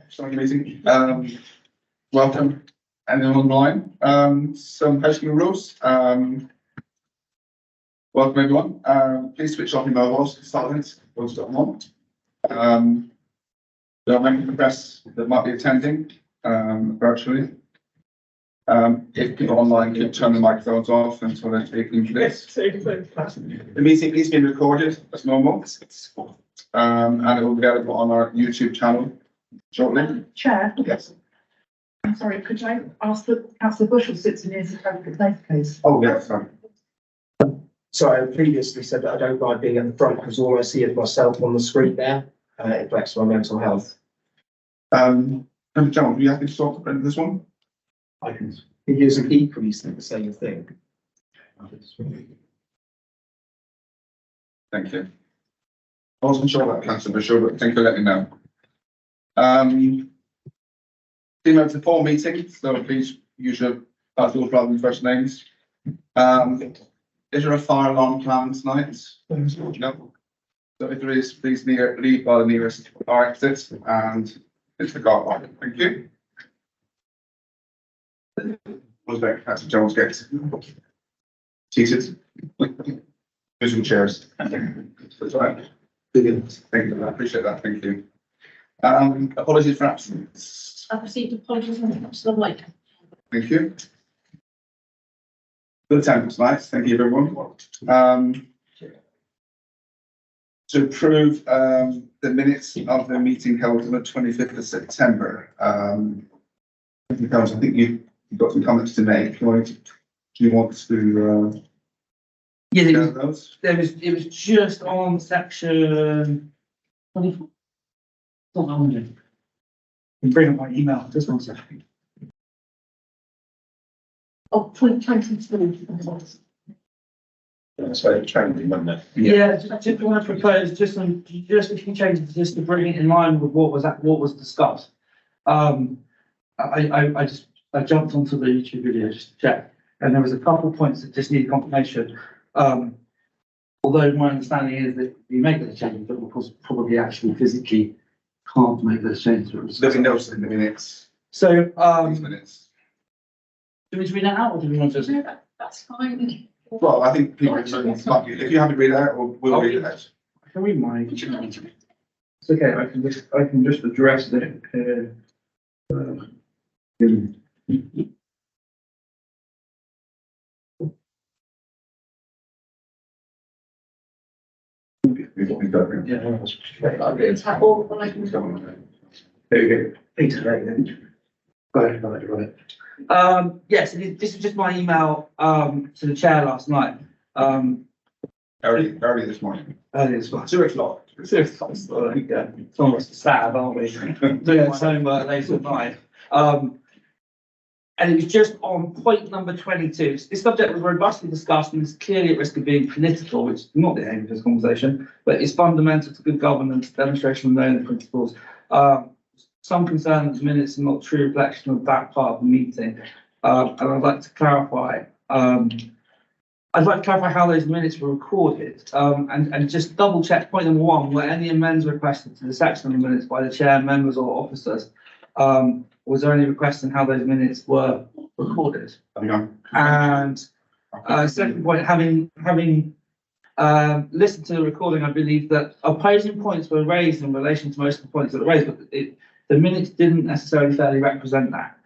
Sorry, meeting. Welcome, anyone online. Some housekeeping rules. Welcome everyone. Please switch off your mobiles, silence, or stop on. There are many press that might be attending virtually. If people online can turn the microphones off until they're taking place. The meeting is being recorded as normal, and it will be available on our YouTube channel shortly. Chair, Yes. I'm sorry, could I ask that Councillor Bushell sits in his appropriate place, please? Oh, yes, sorry. So I previously said that I don't mind being at the front because all I see is myself on the screen there. It affects my mental health. John, do you have to stop for this one? I can use an equally the same thing. Thank you. I wasn't sure about Councillor Bishop, but thank you for letting me know. Team up to 4 meetings, so please use your titles rather than first names. Is there a fire alarm plan tonight? No. So if there is, please leave by the nearest fire exit and it's the car park. Thank you. Was back, Councillor Jones gets seated. Using chairs. That's right. Brilliant. Thank you. I appreciate that. Thank you. Apologies for absence. I've received apologies on Councillor White. Thank you. Good attendance tonight. Thank you, everyone. To approve the minutes of the meeting held on the 25th of September. I think you've got some comments to make. Do you want to? Yeah, share those? it was just on section 24. Bring up my email, just 1 second. Oh, 2023. That's very trending, wasn't it? Yeah, just want to propose just a few changes just to bring it in line with what was discussed. I jumped onto the YouTube video just to check, and there was a couple of points that just need confirmation. Although my understanding is that you make those changes, but of course probably actually physically can't make those changes. There'll be notes in the minutes. So, These minutes. do we read it out or do we want to just? No, that's fine. Well, I think people, if you haven't read it out, we'll read it out. I can read mine. It's okay, I can just address it. Yeah. It's like all when I can. There you Right. Yes, this is just my email to the chair last night. go. Early this morning. Earlier this month. 2 o'clock. Some of us are sad, aren't we? Doing its homework late at night. And it was just on point number 22. This subject was robustly discussed and is clearly at risk of being political, which is not the aim of this conversation, but it's fundamental to good governance, demonstration of known principles. Some concern that the minutes are not true reflection of that part of the meeting. And I'd like to clarify. How those minutes were recorded, and just double check point number 1, were any amends requested to the section of the minutes by the chair, members or officers? Was there any request in how those minutes were recorded? And second point, having listened to the recording, I believe that opposing points were raised in relation to most of the points that were raised, but the minutes didn't necessarily fairly represent that.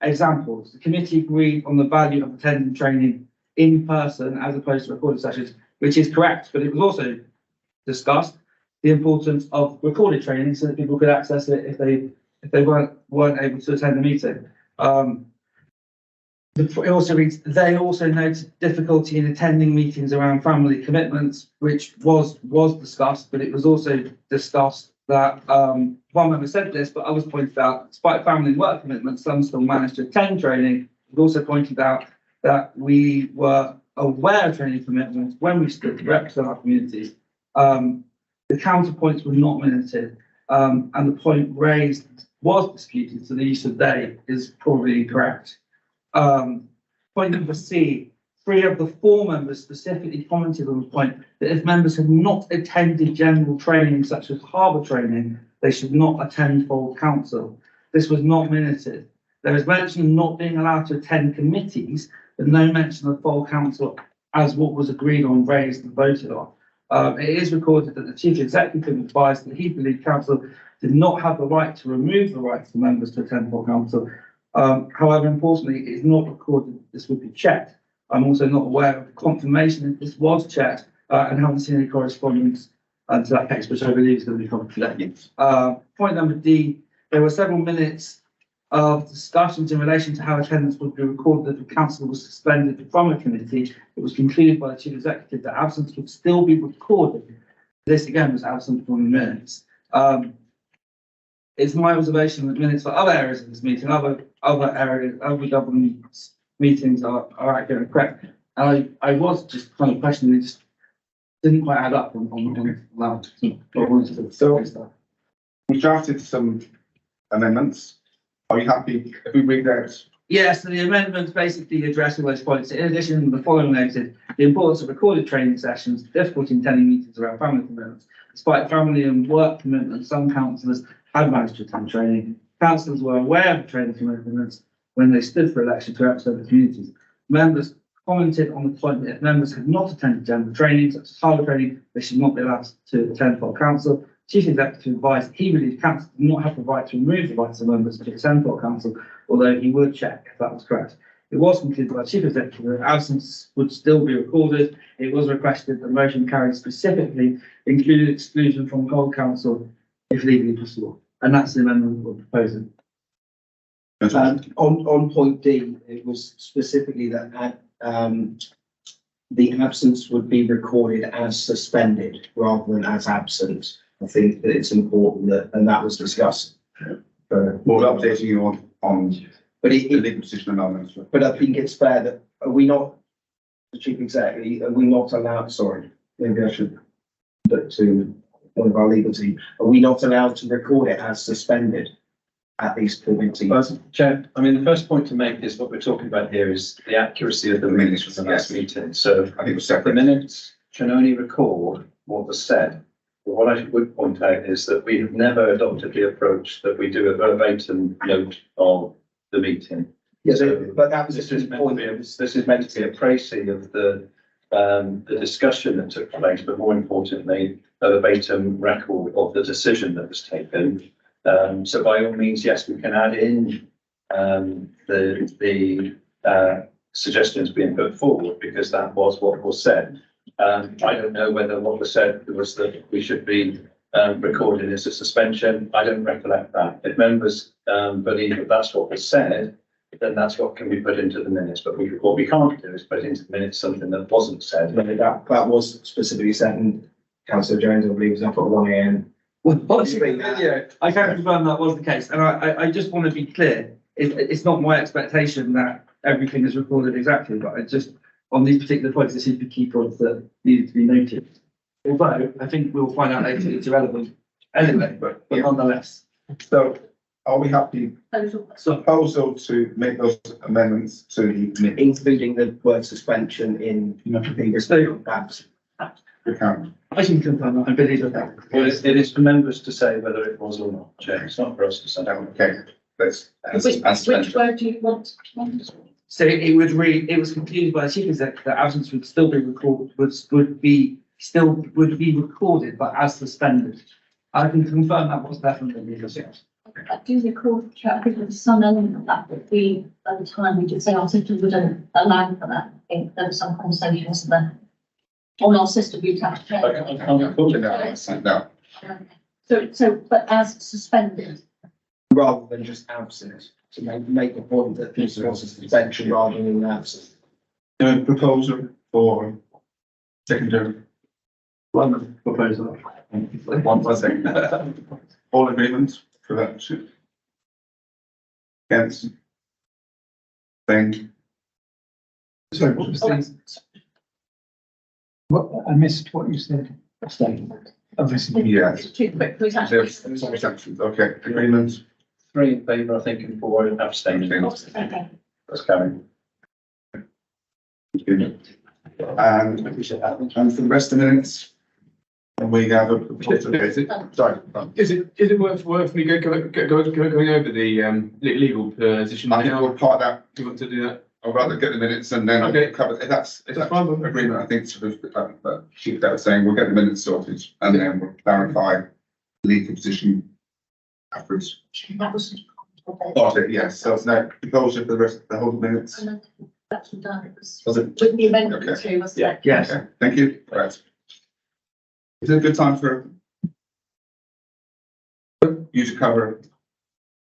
Examples: the committee agreed on the value of attending training in person as opposed to recorded sessions, which is correct, but it was also discussed the importance of recorded training so that people could access it if they weren't able to attend the meeting. It also reads, they also noted difficulty in attending meetings around family commitments, which was discussed, but it was also discussed that one member said this, but others pointed out, despite family and work commitments, some still managed to attend training. It also pointed out that we were aware of training commitments when we stood to represent our communities. The counterpoints were not minuted, and the point raised was disputed, so the use of they is probably incorrect. Point number C, 3 of the 4 members specifically commented on the point that if members had not attended general training such as harbour training they should not attend full council. This was not minuted. There is mention of not being allowed to attend committees, but no mention of full council as what was agreed on, raised and voted on. It is recorded that the chief executive advised that he believed council did not have the right to remove the rights of members to attend full council. However, importantly, it is not recorded that this would be checked. I'm also not aware of confirmation that this was checked, and haven't seen any correspondence to that case, which I believe is going to be covered today. Point number D, there were several minutes of discussions in relation to how attendance would be recorded if the council was suspended from a committee. It was concluded by the chief executive that absence would still be recorded. This again was absent from the minutes. It's my observation that minutes for other areas of this meeting, other areas, other government meetings are accurate and correct. And I was just kind of questioning, it just didn't quite add up on that. So we drafted some amendments. Are you happy if we read that? Yes, so the amendments basically address all those points. In addition, the following noted, the importance of recorded training sessions, difficulty in attending meetings around family commitments. Despite family and work commitments, some councillors had managed to attend training. Councillors were aware of the training commitments when they stood for election to represent the communities. Members commented on the point that if members had not attended general training, such as harbour training, they should not be allowed to attend full council. Chief Executive advised he believed council did not have the right to remove the rights of members to attend full council, although he would check if that was correct. It was concluded by the Chief Executive that absence would still be recorded. It was requested that the motion carried specifically included exclusion from whole council if legally possible. And that's the amendment we're proposing. On point D, it was specifically that the absence would be recorded as suspended rather than as absent. I think that it's important that, and that was discussed. We're updating you on But the legal position amendments. But I think it's fair that, are we not, the chief executive, are we not allowed, sorry, maybe I should look to one of our legal team, are we not allowed to record it as suspended at these committees? Chair, I mean, the first point to make is what we're talking about here is the accuracy of the minutes from the last meeting. So I think it was the separate. minutes can only record what was said. But what I would point out is that we have never adopted the approach that we do a verbatim note of the meeting. Yes, So but that was This just is the meant to point. be, this is meant to be a précis of the discussion that took place, but more importantly, a verbatim record of the decision that was taken. So by all means, yes, we can add in the suggestions being put forward because that was what was said. I don't know whether what was said was that we should be recorded as a suspension. I don't recollect that. If members believe that that's what was said, then that's what can be put into the minutes. But what we can't do is put into the minutes something that wasn't said. That was specifically said, and Councillor Jones, I believe, was up at 1 AM. Watching the video, I can confirm that was the case, and I just want to be clear, it's not my expectation that everything is recorded exactly, but I just, on these particular points, there seem to be key points that needed to be noted. Although, I think we'll find out later it's irrelevant anyway, but nonetheless. So are we happy So, proposal to make those amendments to the minutes? Including the word suspension in the respective tabs. We can. I can confirm that, I believe that. Well, it is for members to say whether it was or not, Chair. It's not for us to say. Okay, let's. Which word do you want? So it would read, it was concluded by the chief executive that absence would still be recorded, would be recorded, but as suspended. I can confirm that was definitely the case. I do recall, Chair, I think there was some element of that, but we, at the time, we did say our system wouldn't allow for that. I think there was some conversations there. On our system, you'd have to. I can't put it No, So, but as suspended, Rather than just absent, to make the point that this was a suspension rather than an absence. proposal for secondary. One proposal. One second. All agreement for that? Against? Thank you. Sorry, what was the? What, I missed what you said. Obviously. Yes. Too quick, please. There's some sections. Okay, agreement. 3 in favour, I think, and 4 abstaining. okay. That's carried. And for the rest of the minutes, And we have a, sorry. Is it worth me going over the legal position I think now? we'll part that, Do you want to do that? I'd rather get the minutes and then Okay. cover, if that's fine. agreement, I think sort of, but Chief that was saying, we'll get the minutes sorted and then we'll clarify legal position afterwards. That was. Got it, yes, so it's no proposal for the rest of the whole minutes. That's done, it was Was it? with the amendment Okay. too, wasn't it? Yes. Okay, thank you, right. Is it a good time for you to cover?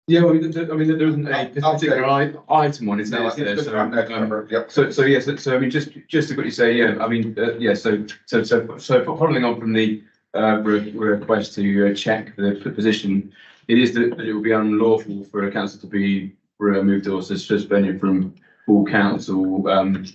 Yeah, well, there isn't a particular item on it, No, I is think there? it's good time to cover, yep. So yes, so I mean, just to quickly say, yeah, I mean, yeah, so following on from the request to check the position, it is that it will be unlawful for a council to be removed or suspended from full council,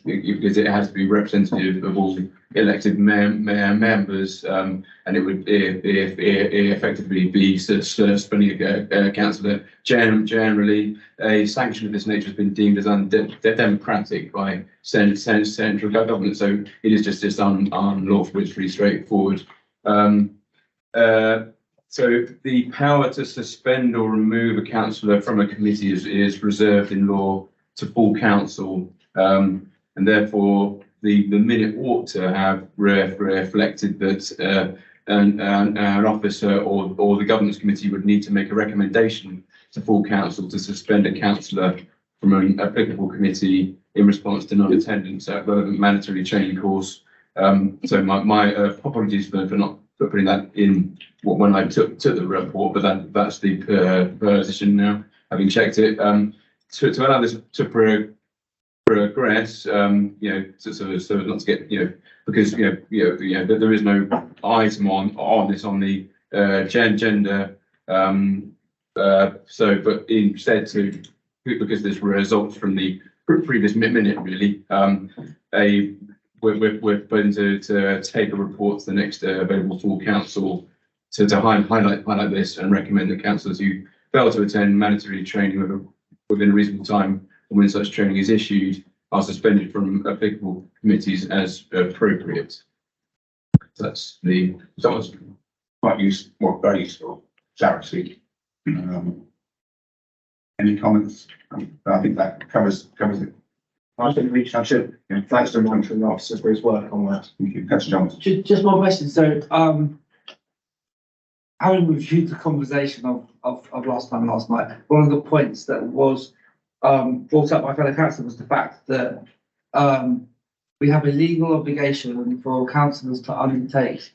because it has to be representative of all elected members, and it would effectively be suspending a councillor. Generally, a sanction of this nature has been deemed as undemocratic by central government, so it is just unlawful. It's pretty straightforward. So the power to suspend or remove a councillor from a committee is reserved in law to full council, and therefore the minute ought to have reflected that an officer or the governance committee would need to make a recommendation to full council to suspend a councillor from an applicable committee in response to non-attendance at relevant mandatory training course. So my apologies for not putting that in when I took the report, but that's the position now, having checked it. To allow this to progress, so not to get, because there is no item on this on the agenda. But instead because this results from the previous minute really, we're going to take a report to the next available full council to highlight this and recommend that councillors who fail to attend mandatory training within a reasonable time and when such training is issued are suspended from applicable committees as appropriate. That's that was Quite useful, well, very useful, clarity. Any comments? I think that covers it. I think we should, thanks to monitoring officer for his work on that. Thank you, Councillor Johnson. Just one question. So, having reviewed the conversation of last night, one of the points that was brought up by fellow councillors was the fact that we have a legal obligation for councillors to undertake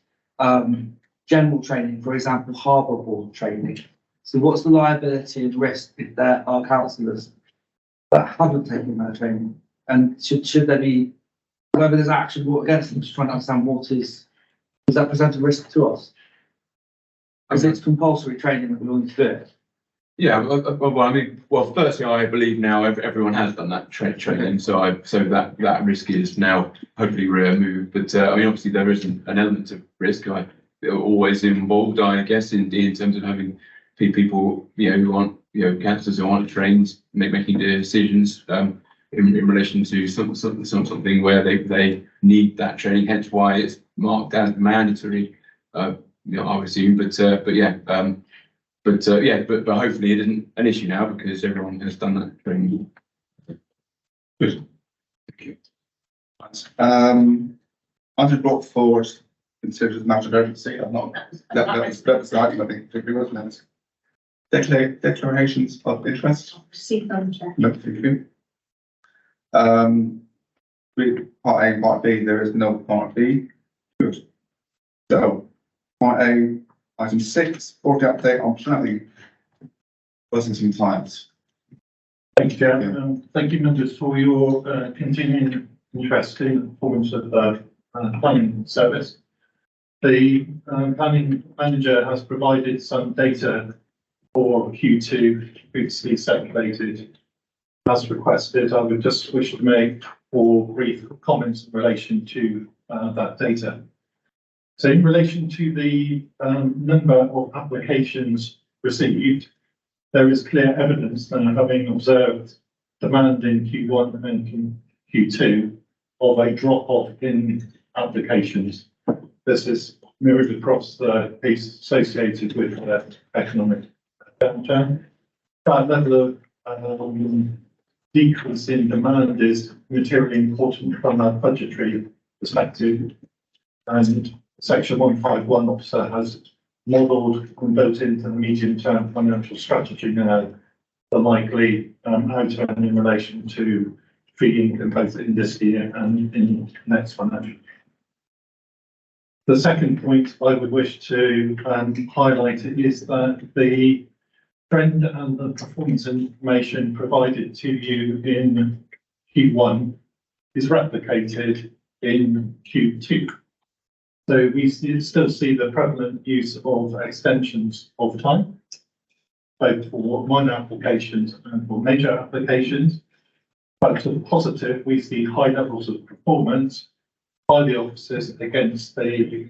general training, for example, harbour board training. So what's the liability and risk if there are councillors that haven't taken that training? And should there be, whether there's action brought against them, just trying to understand does that present a risk to us? Because it's compulsory training that we all need to do it. Yeah, well, firstly, I believe now everyone has done that training, so that risk is now hopefully removed. But obviously there is an element of risk always involved, I guess, in terms of having people, who aren't, councillors who aren't trained, making decisions in relation to something where they need that training. Hence why it's marked as mandatory. I would assume, but hopefully it isn't an issue now because everyone has done that training. Good. Thank you. I just brought forward, considered as a matter of urgency, I'm not, that was the item, I think, particularly wasn't it? Declarations of interest? See, Chair. No, thank you. Part A, part B, there is no part B. Good. So, part A, item 6, 40 update on planning. Buzzing times. Thank you, Chair. Thank you, members, for your continuing interest in the performance of the planning service. The planning manager has provided some data for Q2 previously circulated as requested. I would just wish to make 4 brief comments in relation to that data. So in relation to the number of applications received, there is clear evidence that having observed demand in Q1 and in Q2 of a drop off in applications. This is mirrored across the piece associated with the economic downturn. That level of decrease in demand is materially important from a budgetary perspective. And Section 151 officer has modelled and built into the medium-term financial strategy now the likely outturn in relation to fee income both in this year and in next financial. The second point I would wish to highlight is that the trend and the performance information provided to you in Q1 is replicated in Q2. So we still see the prevalent use of extensions of time, both for minor applications and for major applications. But to the positive, we see high levels of performance by the officers against the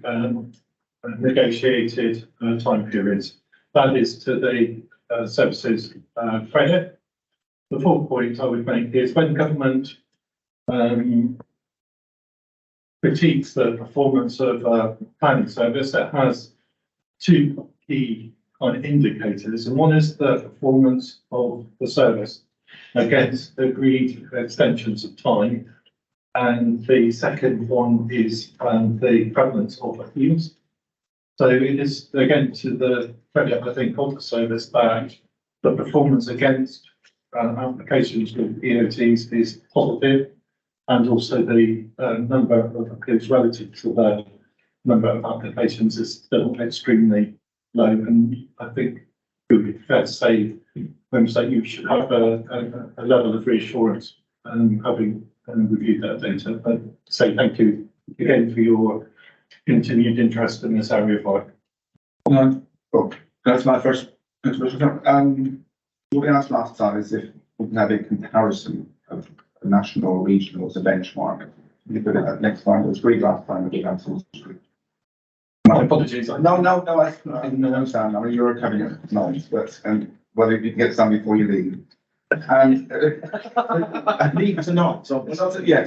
negotiated time periods. That is to the services credit. The fourth point I would make is when government critiques the performance of planning service, it has two key kind of indicators, and one is the performance of the service against agreed extensions of time, and the second one is the prevalence of appeals. So it is again to the credit, I think, of the service that the performance against applications with EOTs is positive, and also the number of appeals relative to the number of applications is still extremely low. And I think it would be fair to say, that you should have a level of reassurance having reviewed that data. But say thank you again for your continued interest in this area of work. Well, that's my first contribution. What we asked last time is if we can have a comparison of the national or regional as a benchmark. You put it at next time, it was agreed last time that we had some. My apologies. No, I didn't understand. I mean, you're a cabinet knowledge, but whether you can get some before you leave. And Leave tonight, so yeah.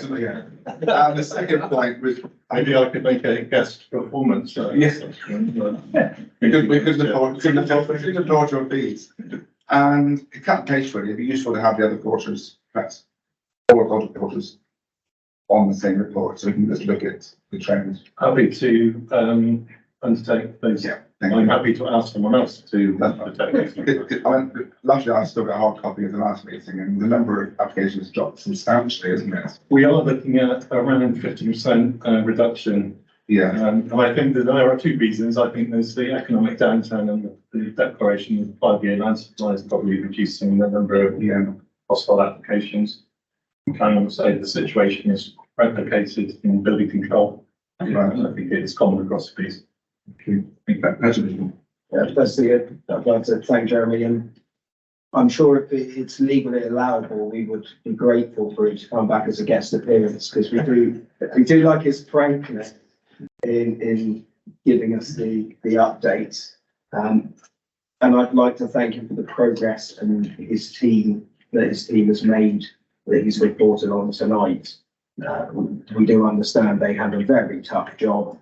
And the second point was Maybe I could make a guest performance. yes, we could afford your fees. And it cut case really, it'd be useful to have the other quarters, perhaps all of the quarters on the same report, so we can just look at the trends. Happy to undertake those. Yeah. I'm happy to ask someone else to undertake. Luckily, I still got a hard copy of the last meeting, and the number of applications dropped substantially, isn't it? We are looking at around 50% reduction. Yeah. And I think that there are two reasons. I think there's the economic downturn and the declaration of 5-year land supply is probably reducing the number of hostile applications. And can also say the situation is replicated in building control. Right. I think it is common across the piece. firstly, I'd like to thank Jeremy, and I'm sure if it's legally allowable, we would be grateful for him to come back as a guest appearance, because we do like his frankness in giving us the updates. And I'd like to thank him for the progress and his team has made, that he's reported on tonight. We do understand they had a very tough job.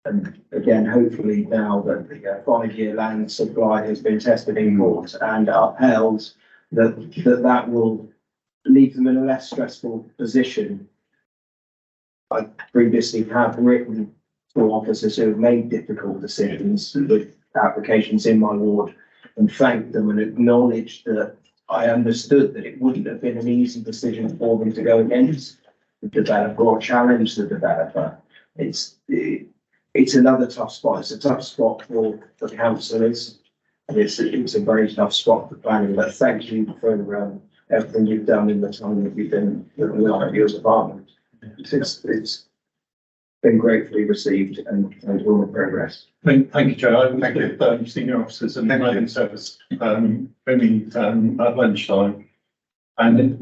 And again, hopefully now that the 5-year land supply has been tested in court and upheld, that will leave them in a less stressful position. I previously have written to officers who have made difficult decisions with applications in my ward and thanked them and acknowledged that I understood that it wouldn't have been an easy decision for them to go against the developer or challenge the developer. It's another tough spot. It's a tough spot for the councillors, and it's a very tough spot for planning. But thank you for everything you've done in the time that you've been looking after your department. It's been gratefully received and all in progress. Thank you, Joe. I was with senior officers and the planning service only at lunchtime, and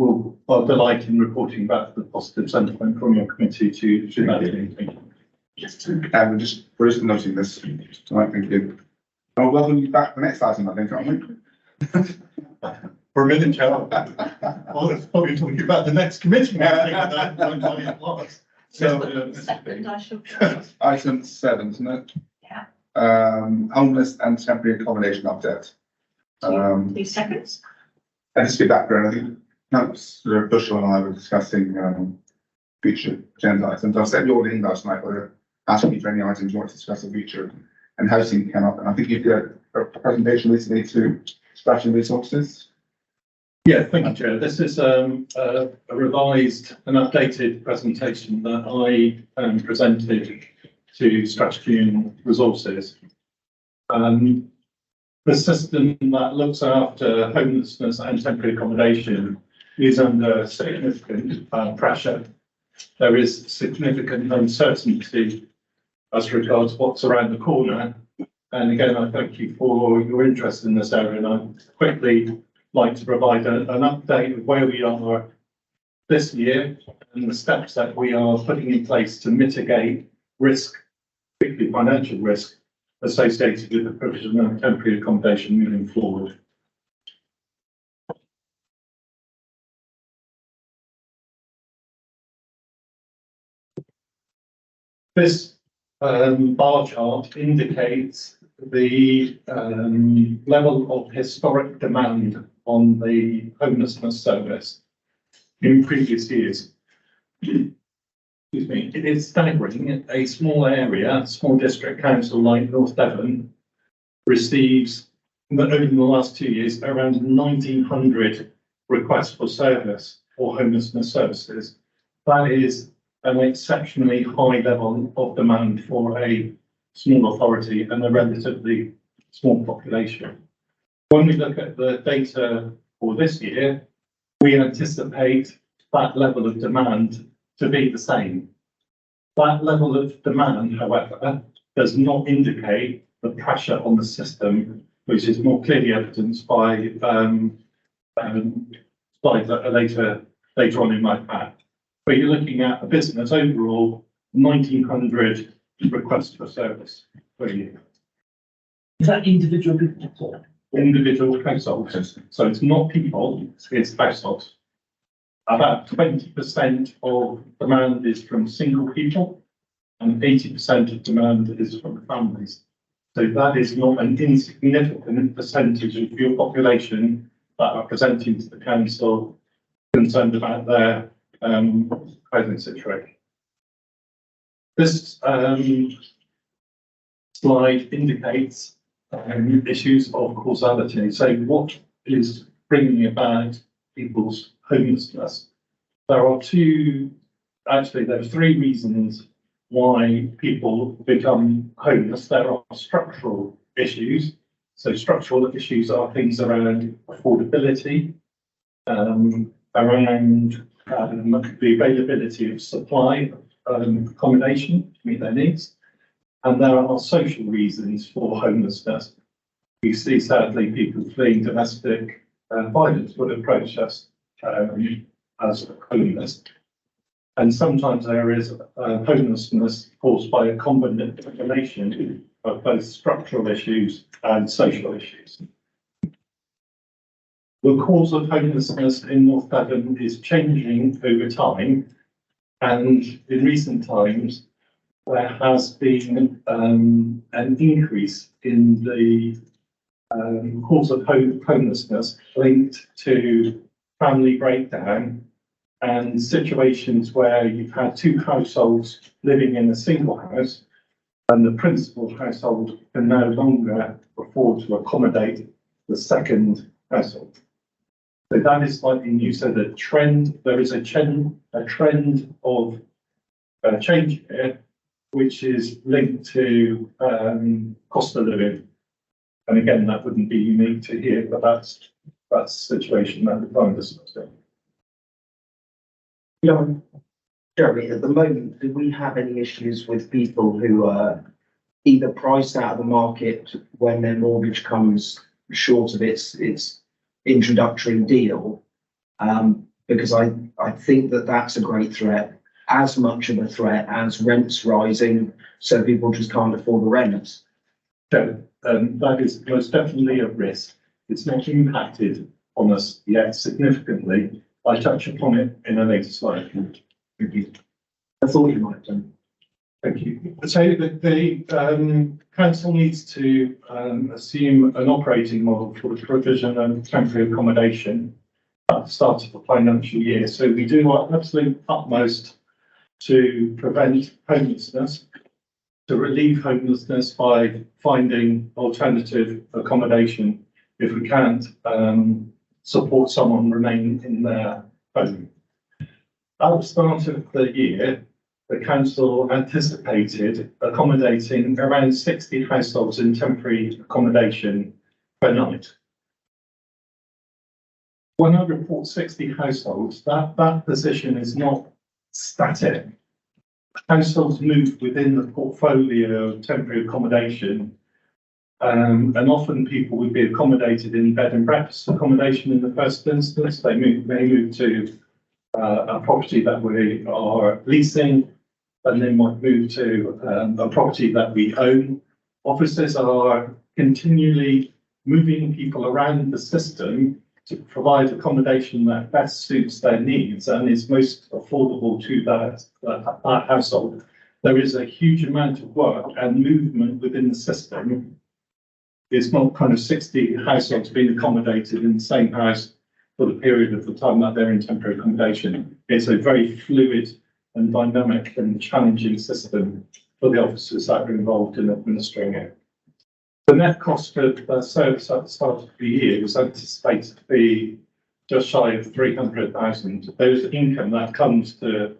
I'll delight in reporting back the positive sentiment from your committee to that meeting. Thank you. We're just noting this tonight, thank you. I'll welcome you back the next item, I think, aren't we? For a minute, Joe. I was probably talking about the next committee. So, Second, I shall. item 7, isn't it? Yeah. Homeless and temporary accommodation update. 2 seconds. And just a bit of background, I think Councillor Bushell and I were discussing future agenda items. I sent you all the email last night, whether asking you for any items you want to discuss in the future, and housing came up. And I think you did a presentation recently to Strategy Resources. Yeah, thank you, Chair. This is a revised and updated presentation that I presented to Strategy and Resources. The system that looks after homelessness and temporary accommodation is under significant pressure. There is significant uncertainty as regards what's around the corner. And again, I thank you for your interest in this area, and I'd quickly like to provide an update of where we are this year and the steps that we are putting in place to mitigate risk, particularly financial risk, associated with the provision of temporary accommodation moving forward. This bar chart indicates the level of historic demand on the homelessness service in previous years. Excuse me, it is staggering. A small area, small district council like North Devon receives, over the last 2 years, around 1,900 requests for service or homelessness services. That is an exceptionally high level of demand for a small authority and a relatively small population. When we look at the data for this year, we anticipate that level of demand to be the same. That level of demand, however, does not indicate the pressure on the system, which is more clearly evidenced by slides that are later on in my pack. But you're looking at a business overall, 1,900 requests for service per year. Is that individual people? Individual households. So it's not people, it's households. About 20% of demand is from single people and 80% of demand is from families. So that is not an insignificant percentage of your population that are presenting to the council concerned about their housing situation. This slide indicates issues of causality. So what is bringing about people's homelessness? There are three reasons why people become homeless. There are structural issues. So structural issues are things around affordability, around the availability of supply accommodation to meet their needs. And there are social reasons for homelessness. We see sadly people fleeing domestic violence would approach us as homeless. And sometimes there is homelessness caused by a combination of both structural issues and social issues. The cause of homelessness in North Devon is changing over time, and in recent times there has been an increase in the cause of homelessness linked to family breakdown and situations where you've had two households living in a single house and the principal household can no longer afford to accommodate the second household. So that is slightly new. So there is a trend of change here, which is linked to cost of living. And again, that wouldn't be unique to here, but that's the situation that we find ourselves in. Jeremy, at the moment, do we have any issues with people who are either priced out of the market when their mortgage comes short of its introductory deal? Because I think that's a great threat, as much of a threat as rents rising, so people just can't afford the rents. So that is most definitely a risk. It's not impacted on us yet significantly. I touch upon it in a later slide. I thought you might have done. Thank you. So the council needs to assume an operating model for the provision of temporary accommodation at the start of the financial year. So we do our absolute utmost to prevent homelessness, to relieve homelessness by finding alternative accommodation if we can't support someone remaining in their home. At the start of the year, the council anticipated accommodating around 60 households in temporary accommodation per night. When I report 60 households, that position is not static. Households move within the portfolio of temporary accommodation, and often people would be accommodated in bed and breakfast accommodation in the first instance. They may move to a property that we are leasing, and then might move to a property that we own. Officers are continually moving people around the system to provide accommodation that best suits their needs and is most affordable to that household. There is a huge amount of work and movement within the system. It's not kind of 60 households being accommodated in the same house for the period of the time that they're in temporary accommodation. It's a very fluid and dynamic and challenging system for the officers that are involved in administering it. The net cost of the service at the start of the year was anticipated to be just shy of 300,000. There's income that comes to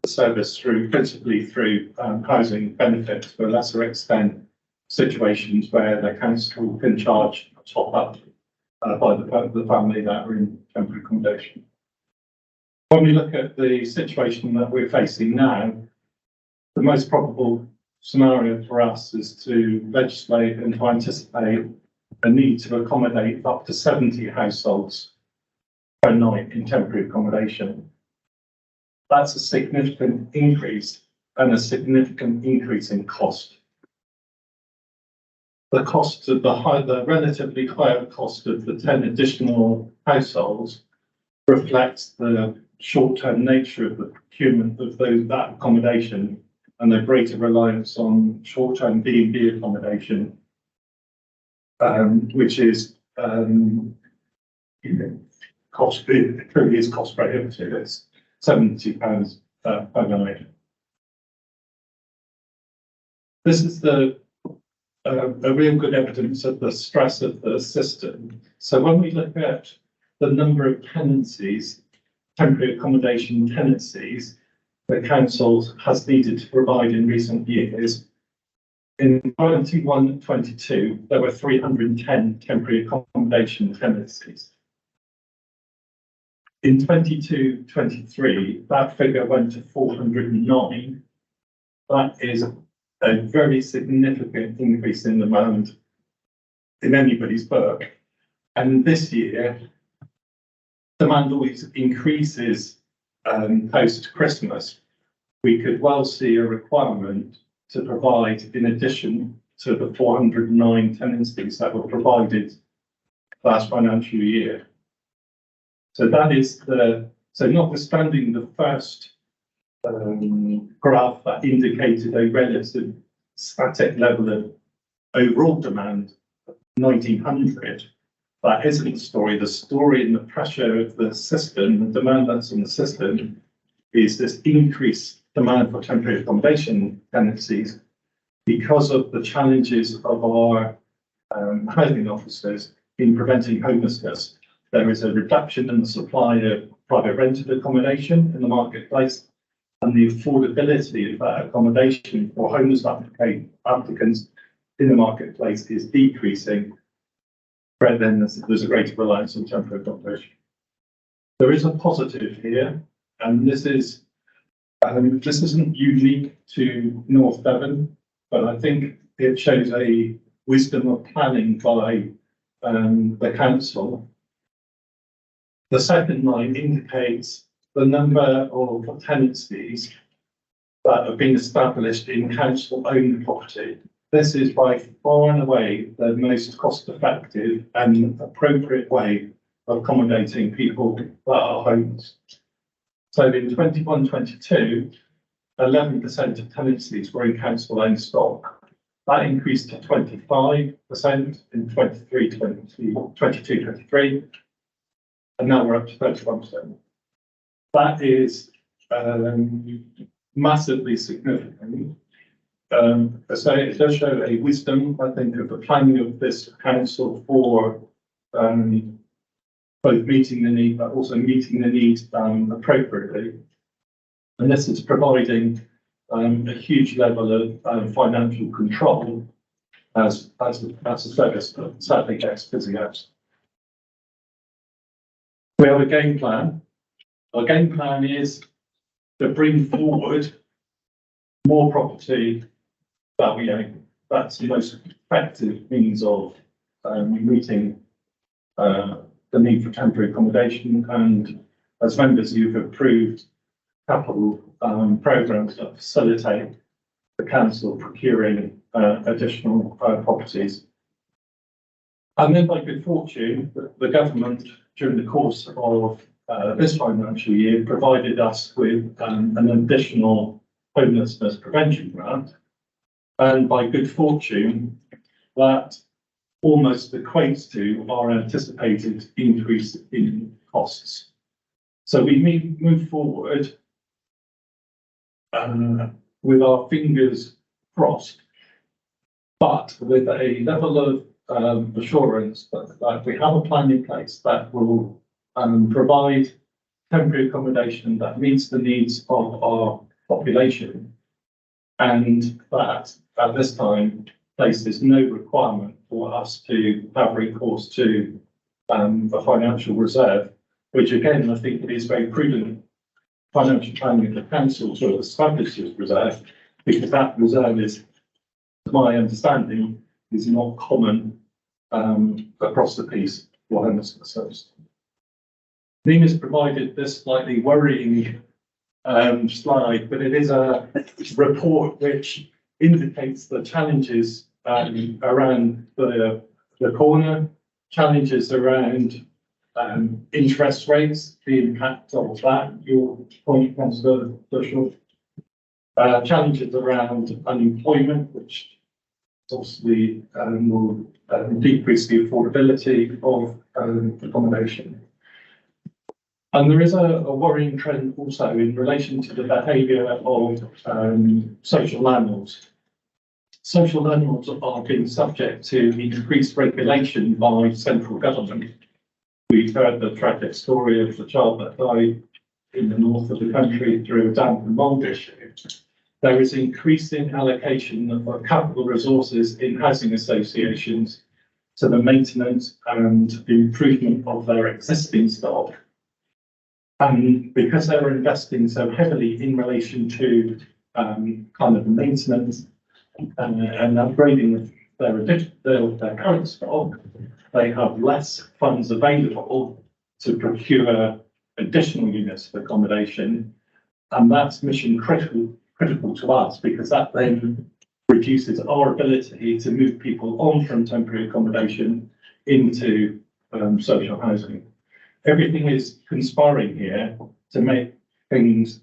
the service principally through housing benefits, to a lesser extent situations where the council can charge a top up by the family that are in temporary accommodation. When we look at the situation that we're facing now, the most probable scenario for us is to legislate and to anticipate a need to accommodate up to 70 households per night in temporary accommodation. That's a significant increase and a significant increase in cost. The cost of the relatively higher cost of the 10 additional households reflects the short-term nature of the procurement of that accommodation and the greater reliance on short-term B&B accommodation, which is cost. It truly is cost prohibitive. It's £70 per night. This is a real good evidence of the stress of the system. So when we look at the number of tenancies, temporary accommodation tenancies, the council has needed to provide in recent years. In 21-22, there were 310 temporary accommodation tenancies. In 22-23, that figure went to 409. That is a very significant increase in demand in anybody's book. And this year, demand always increases post-Christmas. We could well see a requirement to provide, in addition to the 409 tenancies that were provided last financial year. So that is so notwithstanding the first graph that indicated a relative static level of overall demand, 1900, that isn't the story. The story and the pressure of the system, the demand that's in the system, is this increased demand for temporary accommodation tenancies because of the challenges of our housing officers in preventing homelessness. There is a reduction in the supply of private rented accommodation in the marketplace, and the affordability of that accommodation for homeless applicants in the marketplace is decreasing. But then there's a greater reliance on temporary accommodation. There is a positive here, and this isn't unique to North Devon, but I think it shows a wisdom of planning by the council. The second line indicates the number of tenancies that have been established in council-owned property. This is by far and away the most cost-effective and appropriate way of accommodating people that are homeless. So in 21-22, 11% of tenancies were in council-owned stock. That increased to 25% in 22-23, and now we're up to 31%. That is massively significant. So it does show a wisdom, I think, of the planning of this council for both meeting the need, but also meeting the need appropriately. And this is providing a huge level of financial control as a service, but certainly gets busy out. We have a game plan. Our game plan is to bring forward more property that we own. That's the most effective means of meeting the need for temporary accommodation. And as members, you've approved capital programs that facilitate the council procuring additional properties. And then by good fortune, the government during the course of this financial year provided us with an additional homelessness prevention grant. And by good fortune, that almost equates to our anticipated increase in costs. So we move forward with our fingers crossed, but with a level of assurance that we have a plan in place that will provide temporary accommodation that meets the needs of our population, and that at this time places no requirement for us to have recourse to a financial reserve, which again, I think is very prudent financial planning of the council to establish this reserve, because that reserve is, to my understanding, is not common across the piece for homelessness service. Nina's provided this slightly worrying slide, but it is a report which indicates the challenges around the corner, challenges around interest rates, the impact of that, your point, Councillor Bushell, challenges around unemployment, which obviously will decrease the affordability of accommodation. And there is a worrying trend also in relation to the behaviour of social landlords. Social landlords are being subject to increased regulation by central government. We've heard the tragic story of the child that died in the north of the country through a damp and mould issue. There is increasing allocation of capital resources in housing associations to the maintenance and improvement of their existing stock. And because they're investing so heavily in relation to kind of maintenance and upgrading their current stock, they have less funds available to procure additional units of accommodation. And that's mission critical to us, because that then reduces our ability to move people on from temporary accommodation into social housing. Everything is conspiring here to make things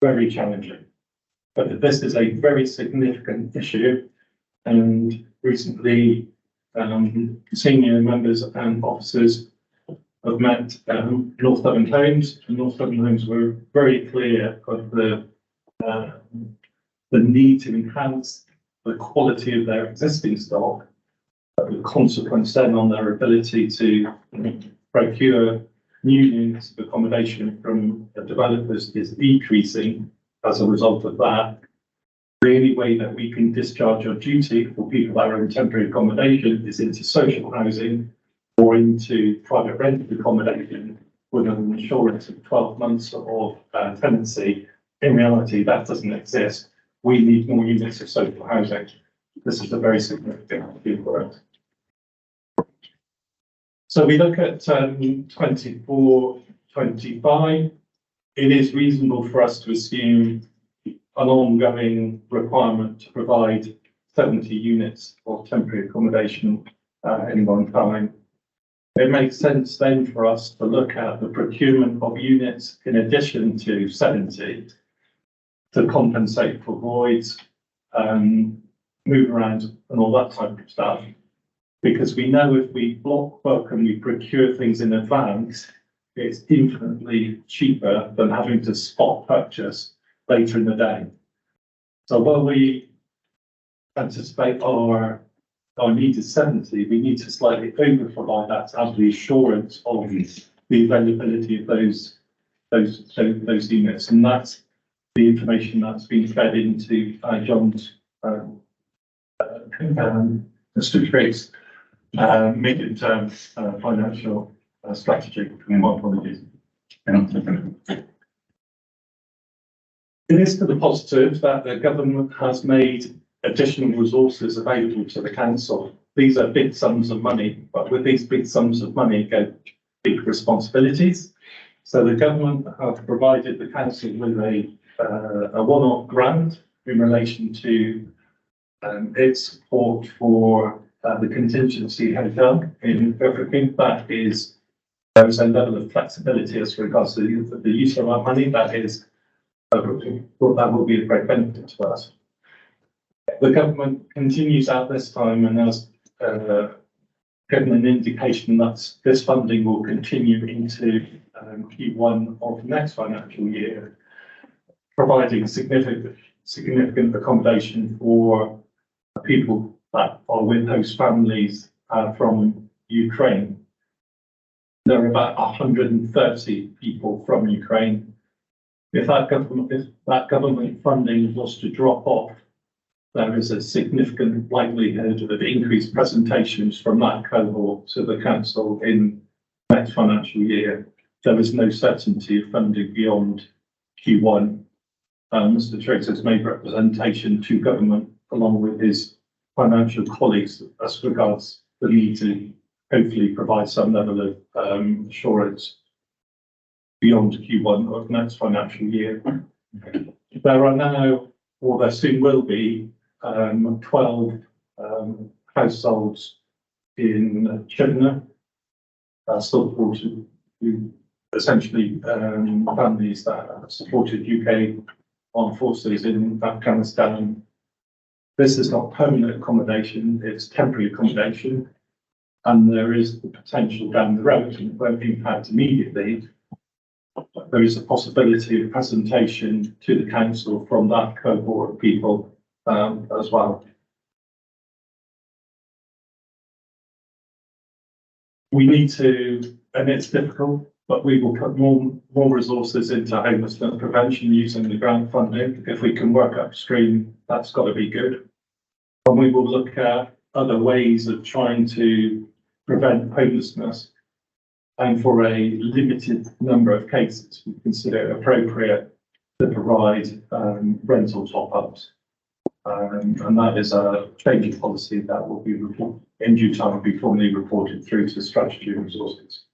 very challenging. But this is a very significant issue, and recently senior members and officers have met North Devon Homes, and North Devon Homes were very clear of the need to enhance the quality of their existing stock, the consequence then on their ability to procure new units of accommodation from the developers is decreasing as a result of that. The only way that we can discharge our duty for people that are in temporary accommodation is into social housing or into private rented accommodation with an insurance of 12 months of tenancy. In reality, that doesn't exist. We need more units of social housing. This is a very significant issue for us. So we look at 24-25. It is reasonable for us to assume an ongoing requirement to provide 70 units of temporary accommodation at any one time. It makes sense then for us to look at the procurement of units in addition to 70, to compensate for voids, move around and all that type of stuff. Because we know if we block book and we procure things in advance, it's infinitely cheaper than having to spot purchase later in the day. So while we anticipate our need is 70, we need to slightly over provide that to have the assurance of the availability of those units. And that's the information that's been fed into John's Mr. Triggs medium-term financial strategy. My apologies. It is to the positive that the government has made additional resources available to the council. These are big sums of money, but with these big sums of money go big responsibilities. So the government have provided the council with a one-off grant in relation to its support for the contingency hotel in everything. That is, there is a level of flexibility as regards to the use of our money. That will be a great benefit to us. The government continues at this time and has given an indication that this funding will continue into Q1 of next financial year, providing significant accommodation for people that are with host families from Ukraine. There are about 130 people from Ukraine. If that government funding was to drop off, there is a significant likelihood of increased presentations from that cohort to the council in next financial year. There is no certainty of funding beyond Q1. Mr. Triggs has made representation to government along with his financial colleagues as regards the need to hopefully provide some level of assurance beyond Q1 of next financial year. There are now, or there soon will be, 12 households in Chibnall, supported, essentially families that have supported UK armed forces in Afghanistan. This is not permanent accommodation, it's temporary accommodation, and there is the potential down the road, and it won't impact immediately. There is a possibility of presentation to the council from that cohort of people as well. We need to, and it's difficult, but we will put more resources into homelessness prevention using the grant funding. If we can work upstream, that's got to be good. And we will look at other ways of trying to prevent homelessness. And for a limited number of cases, we consider it appropriate to provide rental top-ups. And that is a changing policy that will be in due time will be formally reported through to strategy and resources.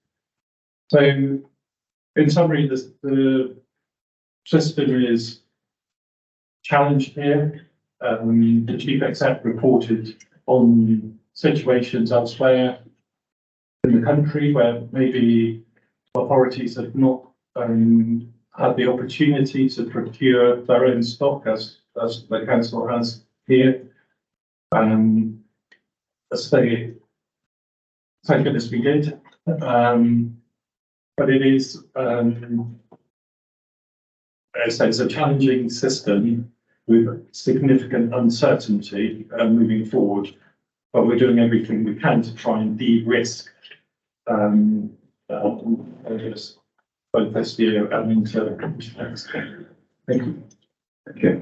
So, in summary, the system is challenged here. The Chief Exec reported on situations elsewhere in the country where maybe authorities have not had the opportunity to procure their own stock as the council has here. Thank goodness we did. But it is, it's a challenging system with significant uncertainty moving forward. But we're doing everything we can to try and de-risk both this year and into next. Thank you. Okay.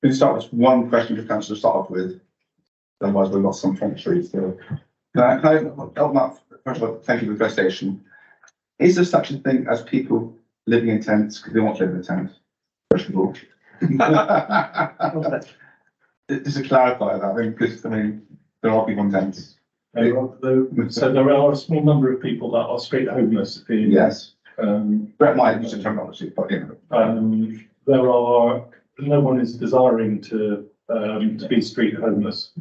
We start with one question for council to start off with. Otherwise, we've lost some country. So, can I Mark, first of all, thank you for the presentation. Is there such a thing as people living in tents because they want to live in a tent? First of all, just to clarify that, because there are people in tents. So there are a small number of people that are street homeless. Yes. Brett might use the terminology, but there are no one is desiring to be street homeless.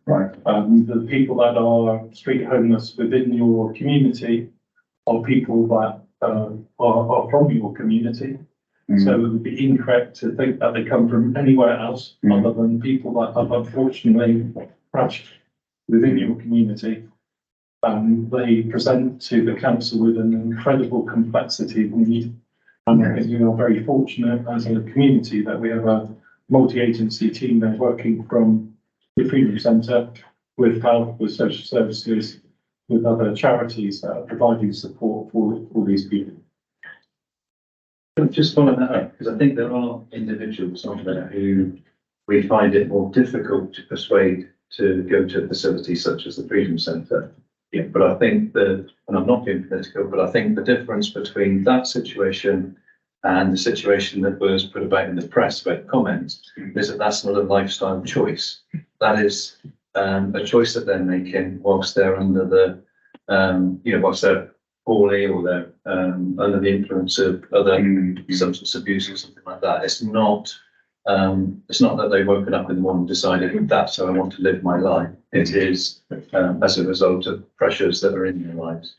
Right. The people that are street homeless within your community are people that are from your community. So it would be incorrect to think that they come from anywhere else other than people that have unfortunately crashed within your community. They present to the council with an incredible complexity of need. And I think we are very fortunate as a community that we have a multi-agency team there working from the Freedom Centre with health, with social services, with other charities that are providing support for these people. Just follow that up, because I think there are individuals on there who we find it more difficult to persuade to go to a facility such as the Freedom Centre. Yeah, but I think and I'm not being political, but I think the difference between that situation and the situation that was put about in the press about comments is that that's not a lifestyle choice. That is a choice that they're making whilst they're under the, whilst they're poorly or they're under the influence of other substance abuse or something like that. It's not that they've woken up in the morning and decided that's how I want to live my life. It is as a result of pressures that are in their lives.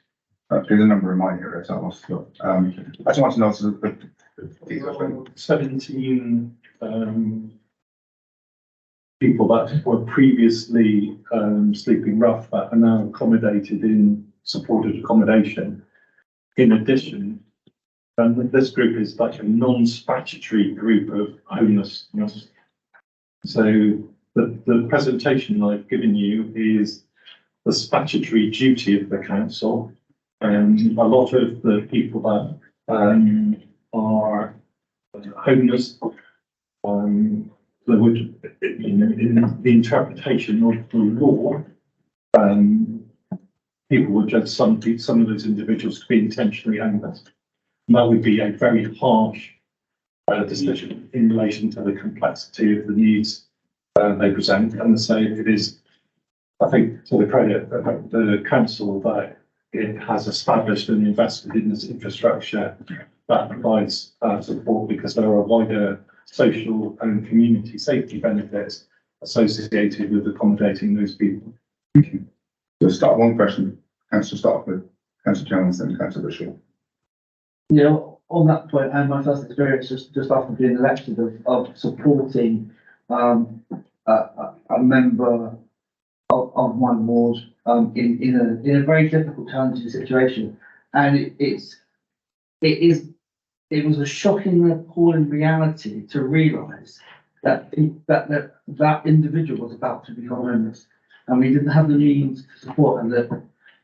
There's a number in my area, so I just want to know sort of the 17 people that were previously sleeping rough that are now accommodated in supported accommodation. In addition, this group is like a non-statutory group of homelessness. So the presentation I've given you is the statutory duty of the council. And a lot of the people that are homeless, they would, in the interpretation of the law, people would judge some of those individuals to be intentionally homeless. And that would be a very harsh decision in relation to the complexity of the needs they present. And so it is, I think, to the credit of the council that it has established and invested in this infrastructure that provides support, because there are wider social and community safety benefits associated with accommodating those people. Thank you. So start one question. Councillor start with Councillor Jones and Councillor Bishop. You know, on that point, and my first experience just after being elected of supporting a member of my ward in a very difficult, challenging situation, and it was a shocking, appalling reality to realise that individual was about to become homeless, and we didn't have the means to support, and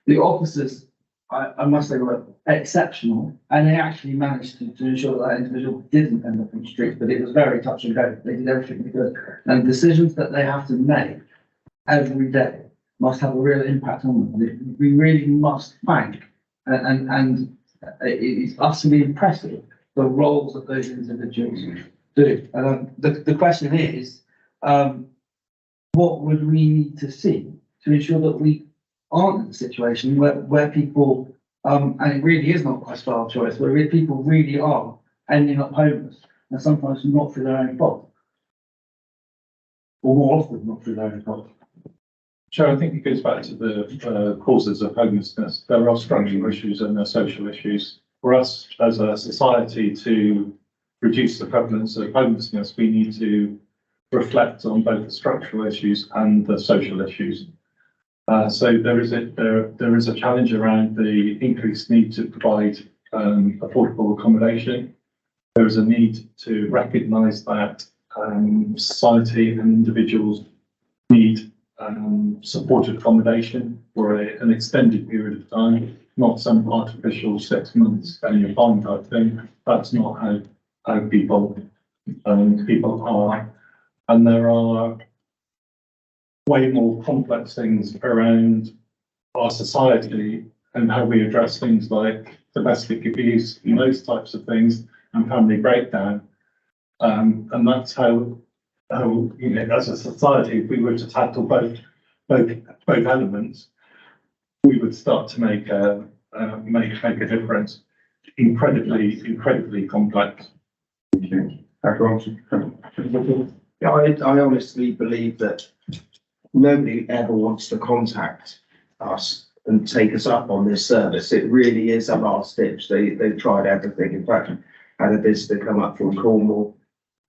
the officers, I must say, were exceptional, and they actually managed to ensure that individual didn't end up in the streets, but it was very touch and go. They did everything they could, and decisions that they have to make every day must have a real impact on them. We really must thank and it's utterly impressive the roles that those individuals do. And the question is, what would we need to see to ensure that we aren't in a situation where people, and it really is not a lifestyle choice, where people really are ending up homeless, and sometimes not through their own fault, or more often not through their own fault. Sure, I think it goes back to the causes of homelessness. There are structural issues and there are social issues. For us as a society to reduce the prevalence of homelessness, we need to reflect on both the structural issues and the social issues. So there is a challenge around the increased need to provide affordable accommodation. There is a need to recognise that society and individuals need supported accommodation for an extended period of time, not some artificial 6 months and you're fine type thing. That's not how people are, and there are way more complex things around our society and how we address things like domestic abuse and those types of things and family breakdown, and that's how as a society, if we were to tackle both elements, we would start to make a difference. Incredibly complex. Thank you. Yeah, I honestly believe that nobody ever wants to contact us and take us up on this service. It really is a last ditch. They've tried everything. In fact, had a visitor come up from Cornwall,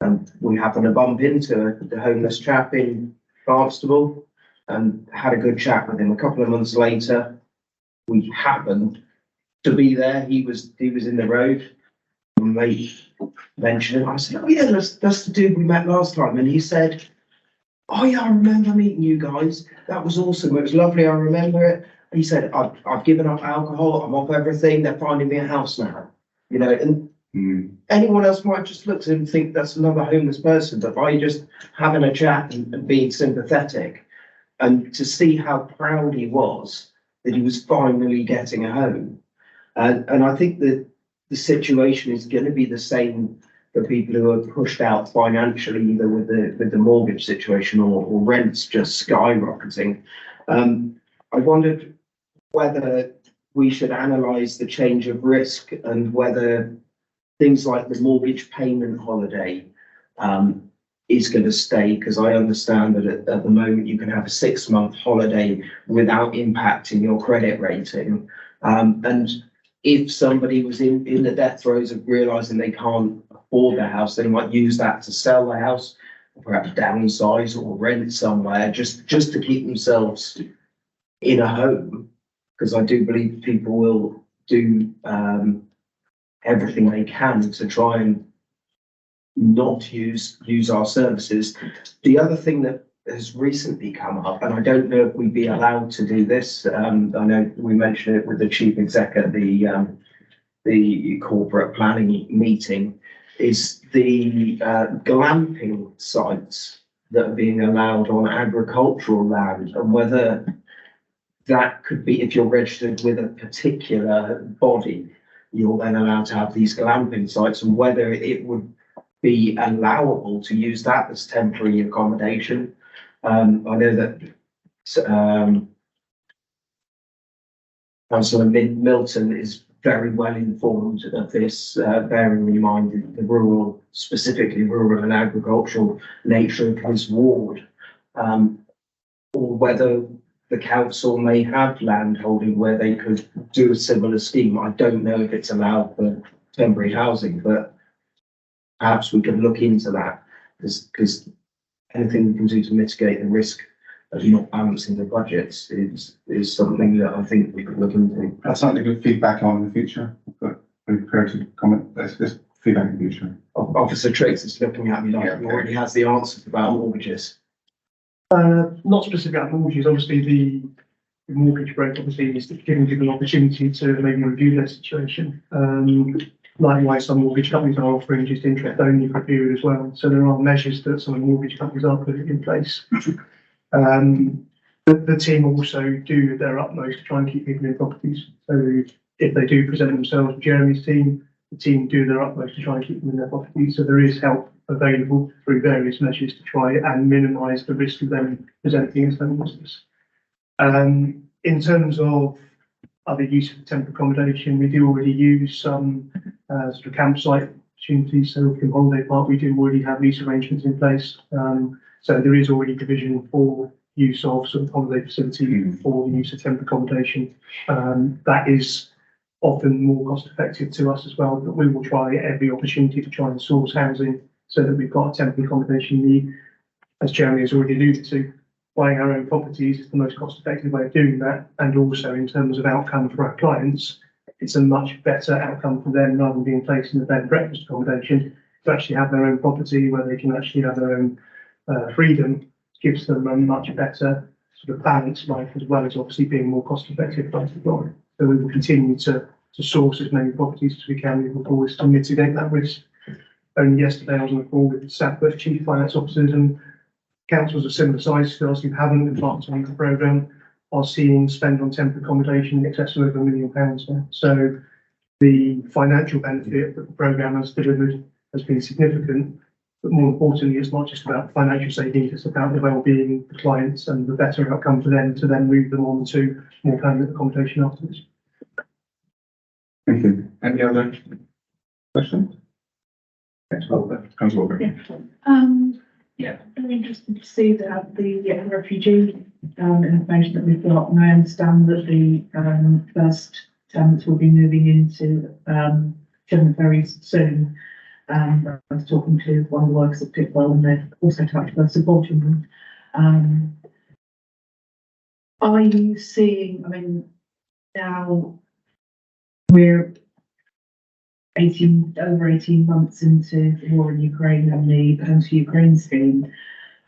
and we happened to bump into the homeless chap in Barnstable and had a good chat with him. A couple of months later, we happened to be there. He was in the road. And they mentioned him. I said, "Oh yeah, that's the dude we met last time." And he said, "Oh yeah, I remember meeting you guys. That was awesome. It was lovely. I remember it." He said, I've given up alcohol. I'm off everything. They're finding me a house now." You know, and anyone else might just look at him and think that's another homeless person. But by just having a chat and being sympathetic, and to see how proud he was that he was finally getting a home. And I think that the situation is going to be the same for people who are pushed out financially, either with the mortgage situation or rents just skyrocketing. I wondered whether we should analyse the change of risk and whether things like the mortgage payment holiday is going to stay, because I understand that at the moment you can have a 6-month holiday without impacting your credit rating. And if somebody was in the death throes of realising they can't afford their house, they might use that to sell the house, or perhaps downsize or rent somewhere just to keep themselves in a home. Because I do believe people will do everything they can to try and not use our services. The other thing that has recently come up, and I don't know if we'd be allowed to do this. I know we mentioned it with the chief exec at the corporate planning meeting, is the glamping sites that are being allowed on agricultural land, and whether that could be, if you're registered with a particular body, you're then allowed to have these glamping sites, and whether it would be allowable to use that as temporary accommodation. I know that Councillor Milton is very well informed of this, bearing in mind the rural, specifically rural and agricultural nature of his ward, or whether the council may have land holding where they could do a similar scheme. I don't know if it's allowed for temporary housing, but perhaps we can look into that, because anything we can do to mitigate the risk of not balancing the budgets is something that I think we could look into. That's something good feedback on in the future, but we're prepared to comment. There's feedback in the future. Officer Triggs is looking at me like he already has the answers about mortgages. Not specific about mortgages, obviously the mortgage rate obviously is giving people an opportunity to maybe review their situation. Likewise, some mortgage companies are offering just interest only for a period as well. So there are measures that some mortgage companies are putting in place. The team also do their utmost to try and keep people in properties. So if they do present themselves with Jeremy's team, the team do their utmost to try and keep them in their properties. So there is help available through various measures to try and minimise the risk of them presenting as homelessness. In terms of other use of temporary accommodation, we do already use some sort of campsite opportunities. So in Holiday Park, we do already have lease arrangements in place. So there is already provision for use of sort of holiday facility for the use of temporary accommodation. That is often more cost effective to us as well, but we will try every opportunity to try and source housing so that we've got a temporary accommodation need. As Jeremy has already alluded to, buying our own properties is the most cost effective way of doing that. And also in terms of outcome for our clients, it's a much better outcome for them rather than being placed in the bed and breakfast accommodation. To actually have their own property where they can actually have their own freedom gives them a much better sort of balanced life, as well as obviously being more cost effective. So we will continue to source as many properties as we can moving forward to mitigate that risk. Only yesterday I was on a call with Southwest Chief Finance Officers, and councils of similar size to us who haven't embarked on the programme are seeing spend on temporary accommodation in excess of over £1 million now. So the financial benefit that the programme has delivered has been significant, but more importantly, it's not just about financial savings, it's about the well-being of the clients and the better outcome for them to then move them on to more permanent accommodation afterwards. Thank you. Any other questions? Councillor Walker. Yeah, very interested to see that the refugee information that we've got, and I understand that the first tenants will be moving into Chiltern very soon. I was talking to one of the workers at Pickwell, and they've also talked about supporting them. Are you seeing, I mean, now we're over 18 months into the war in Ukraine and the Homes for Ukraine scheme.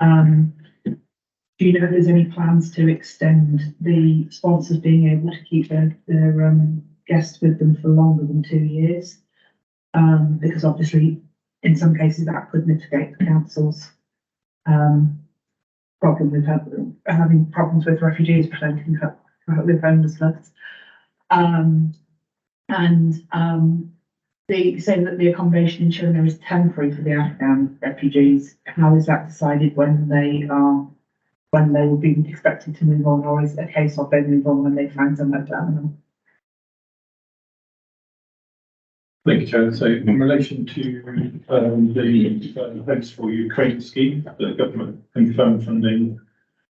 Do you know if there's any plans to extend the sponsors being able to keep their guests with them for longer than 2 years? Because obviously, in some cases, that could mitigate the council's problem with having problems with refugees presenting with homelessness. They say that the accommodation in Chiltern is temporary for the Afghan refugees. How is that decided when they will be expected to move on, or is it a case of they move on when they find somewhere permanent? Thank you, Chair. So in relation to the Homes for Ukraine scheme, the government confirmed funding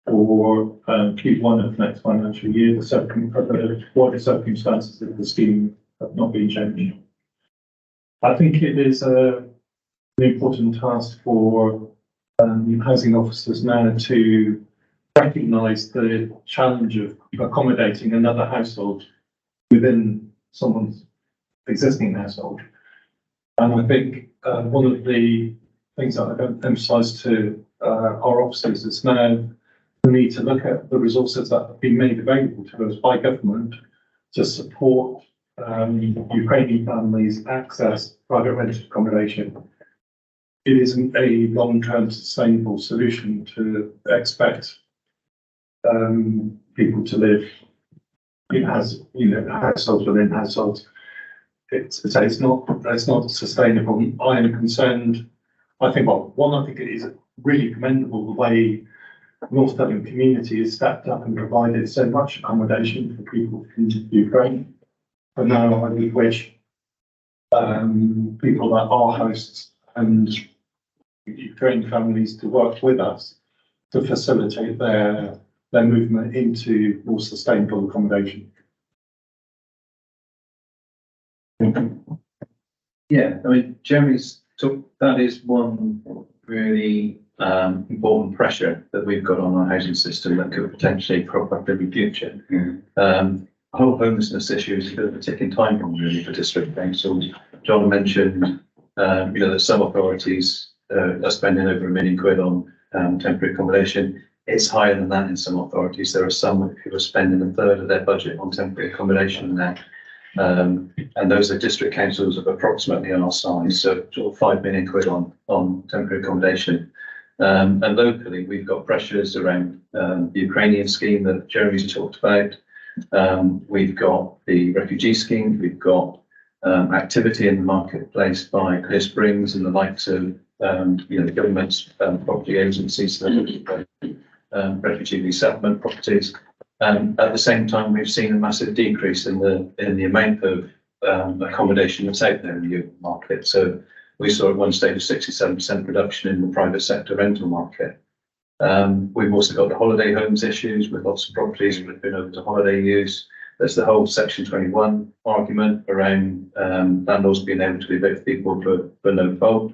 for Q1 of next financial year. The circumstances of the scheme have not been changed. I think it is an important task for housing officers now to recognise the challenge of accommodating another household within someone's existing household. And I think one of the things that I don't emphasise to our officers is now the need to look at the resources that have been made available to us by government to support Ukrainian families access private rented accommodation. It isn't a long-term sustainable solution to expect people to live in households within households. It's not sustainable. I am concerned. I think it is really commendable the way North Dublin community has stepped up and provided so much accommodation for people in Ukraine. But now I would wish people that are hosts and Ukrainian families to work with us to facilitate their movement into more sustainable accommodation. Yeah, I mean, Jeremy's talk, that is one really important pressure that we've got on our housing system that could potentially crop up in the future. The whole homelessness issue is a bit of a ticking time bomb really for district councils. John mentioned, that some authorities are spending over £1 million on temporary accommodation. It's higher than that in some authorities. There are some who are spending a third of their budget on temporary accommodation now. And those are district councils of approximately our size, so sort of £5 million on temporary accommodation. And locally, we've got pressures around the Ukrainian scheme that Jeremy's talked about. We've got the refugee scheme. We've got activity in the marketplace by Clear Springs and the likes of the government's property agencies, refugee resettlement properties. At the same time, we've seen a massive decrease in the amount of accommodation that's out there in the open market. So we saw at one stage a 67% reduction in the private sector rental market. We've also got the holiday homes issues with lots of properties that have been over to holiday use. There's the whole Section 21 argument around landlords being able to evict people for no fault.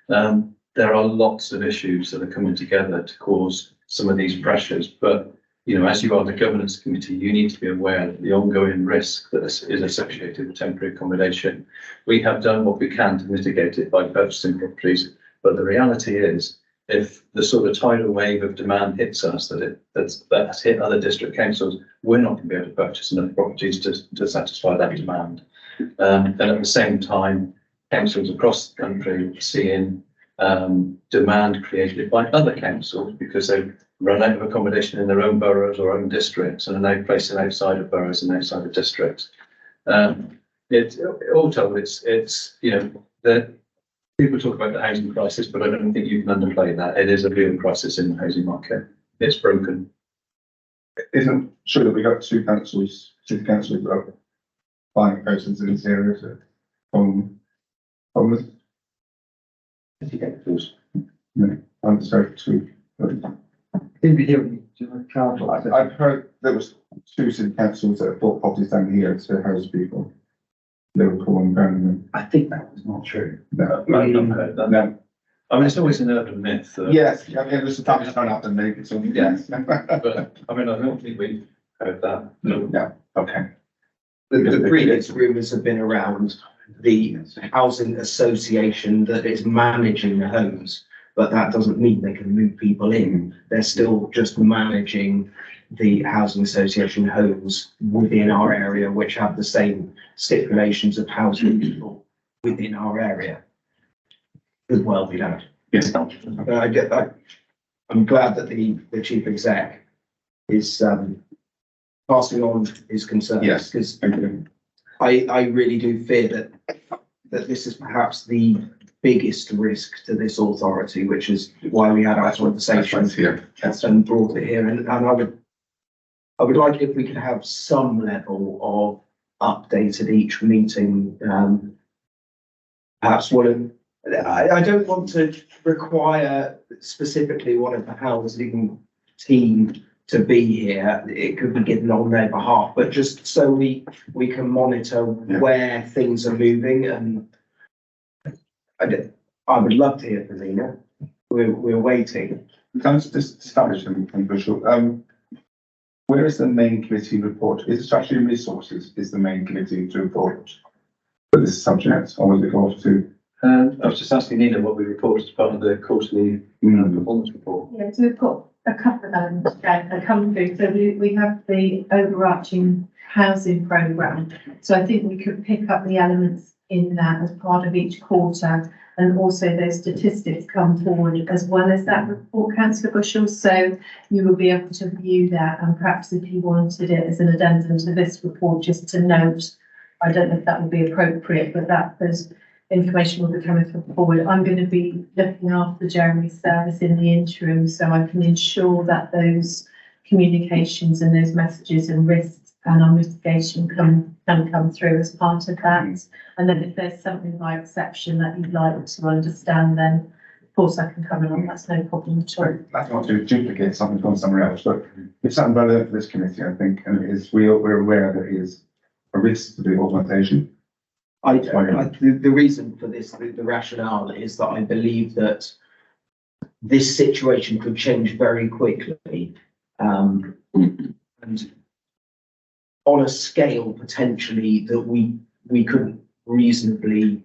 There are lots of issues that are coming together to cause some of these pressures, but as you are the governance committee, you need to be aware of the ongoing risk that is associated with temporary accommodation. We have done what we can to mitigate it by purchasing properties, but the reality is, if the sort of tidal wave of demand hits us that's hit other district councils, we're not going to be able to purchase enough properties to satisfy that demand. And at the same time, councils across the country are seeing demand created by other councils because they've run out of accommodation in their own boroughs or own districts and are now placing outside of boroughs and outside of districts. All told, it's that people talk about the housing crisis, but I don't think you can underplay that. It is a real crisis in the housing market. It's broken. It isn't true that we got two councils that are buying houses in this area from homeless. I'm sorry, two. I've heard there was two city councils that have bought properties down here to house people. Liverpool and Birmingham. I think that was not true. No, I've not heard that. no. I mean, it's always an urban myth. Yes, yeah, there's a time to turn up and maybe so, yes. But, I mean, I don't think we've heard that. No. Okay. The previous rumours have been around the housing association that is managing the homes, but that doesn't mean they can move people in. They're still just managing the housing association homes within our area, which have the same stipulations of housing people within our area. As well, we don't. Yes. I get that. I'm glad that the chief exec is passing on his concerns. Yes. Because Thank you. I really do fear that this is perhaps the biggest risk to this authority, which is why we had our conversation Here. Yes. and brought it here. And I would like if we could have some level of update at each meeting. Perhaps one of, I don't want to require specifically one of the housing team to be here. It could be given on their behalf, but just so we can monitor where things are moving. And I would love to hear from Nina. We're waiting. Can I just establish something visual? Where is the main committee report? Is it strategy and resources is the main committee to report for this subject, or will it go off to? I was just asking Nina what we reported as part of the quarterly performance report. Yeah, so we've got a couple of elements that come through. So we have the overarching housing programme. So I think we could pick up the elements in that as part of each quarter. And also those statistics come forward as well as that report, Councillor Bushell. So you will be able to view that, and perhaps if you wanted it as an addendum to this report, just to note, I don't know if that would be appropriate, but that there's information will be coming forward. I'm going to be looking after Jeremy's service in the interim, so I can ensure that those communications and those messages and risks and our mitigation can come through as part of that. And then if there's something by exception that you'd like to understand, then of course I can come in on, that's no problem at all. That's not to duplicate something from somewhere else, but it's something relevant for this committee, I think, and it is, we're aware that it is a risk to the organisation. The reason for this, the rationale is that I believe that this situation could change very quickly. And on a scale potentially that we couldn't reasonably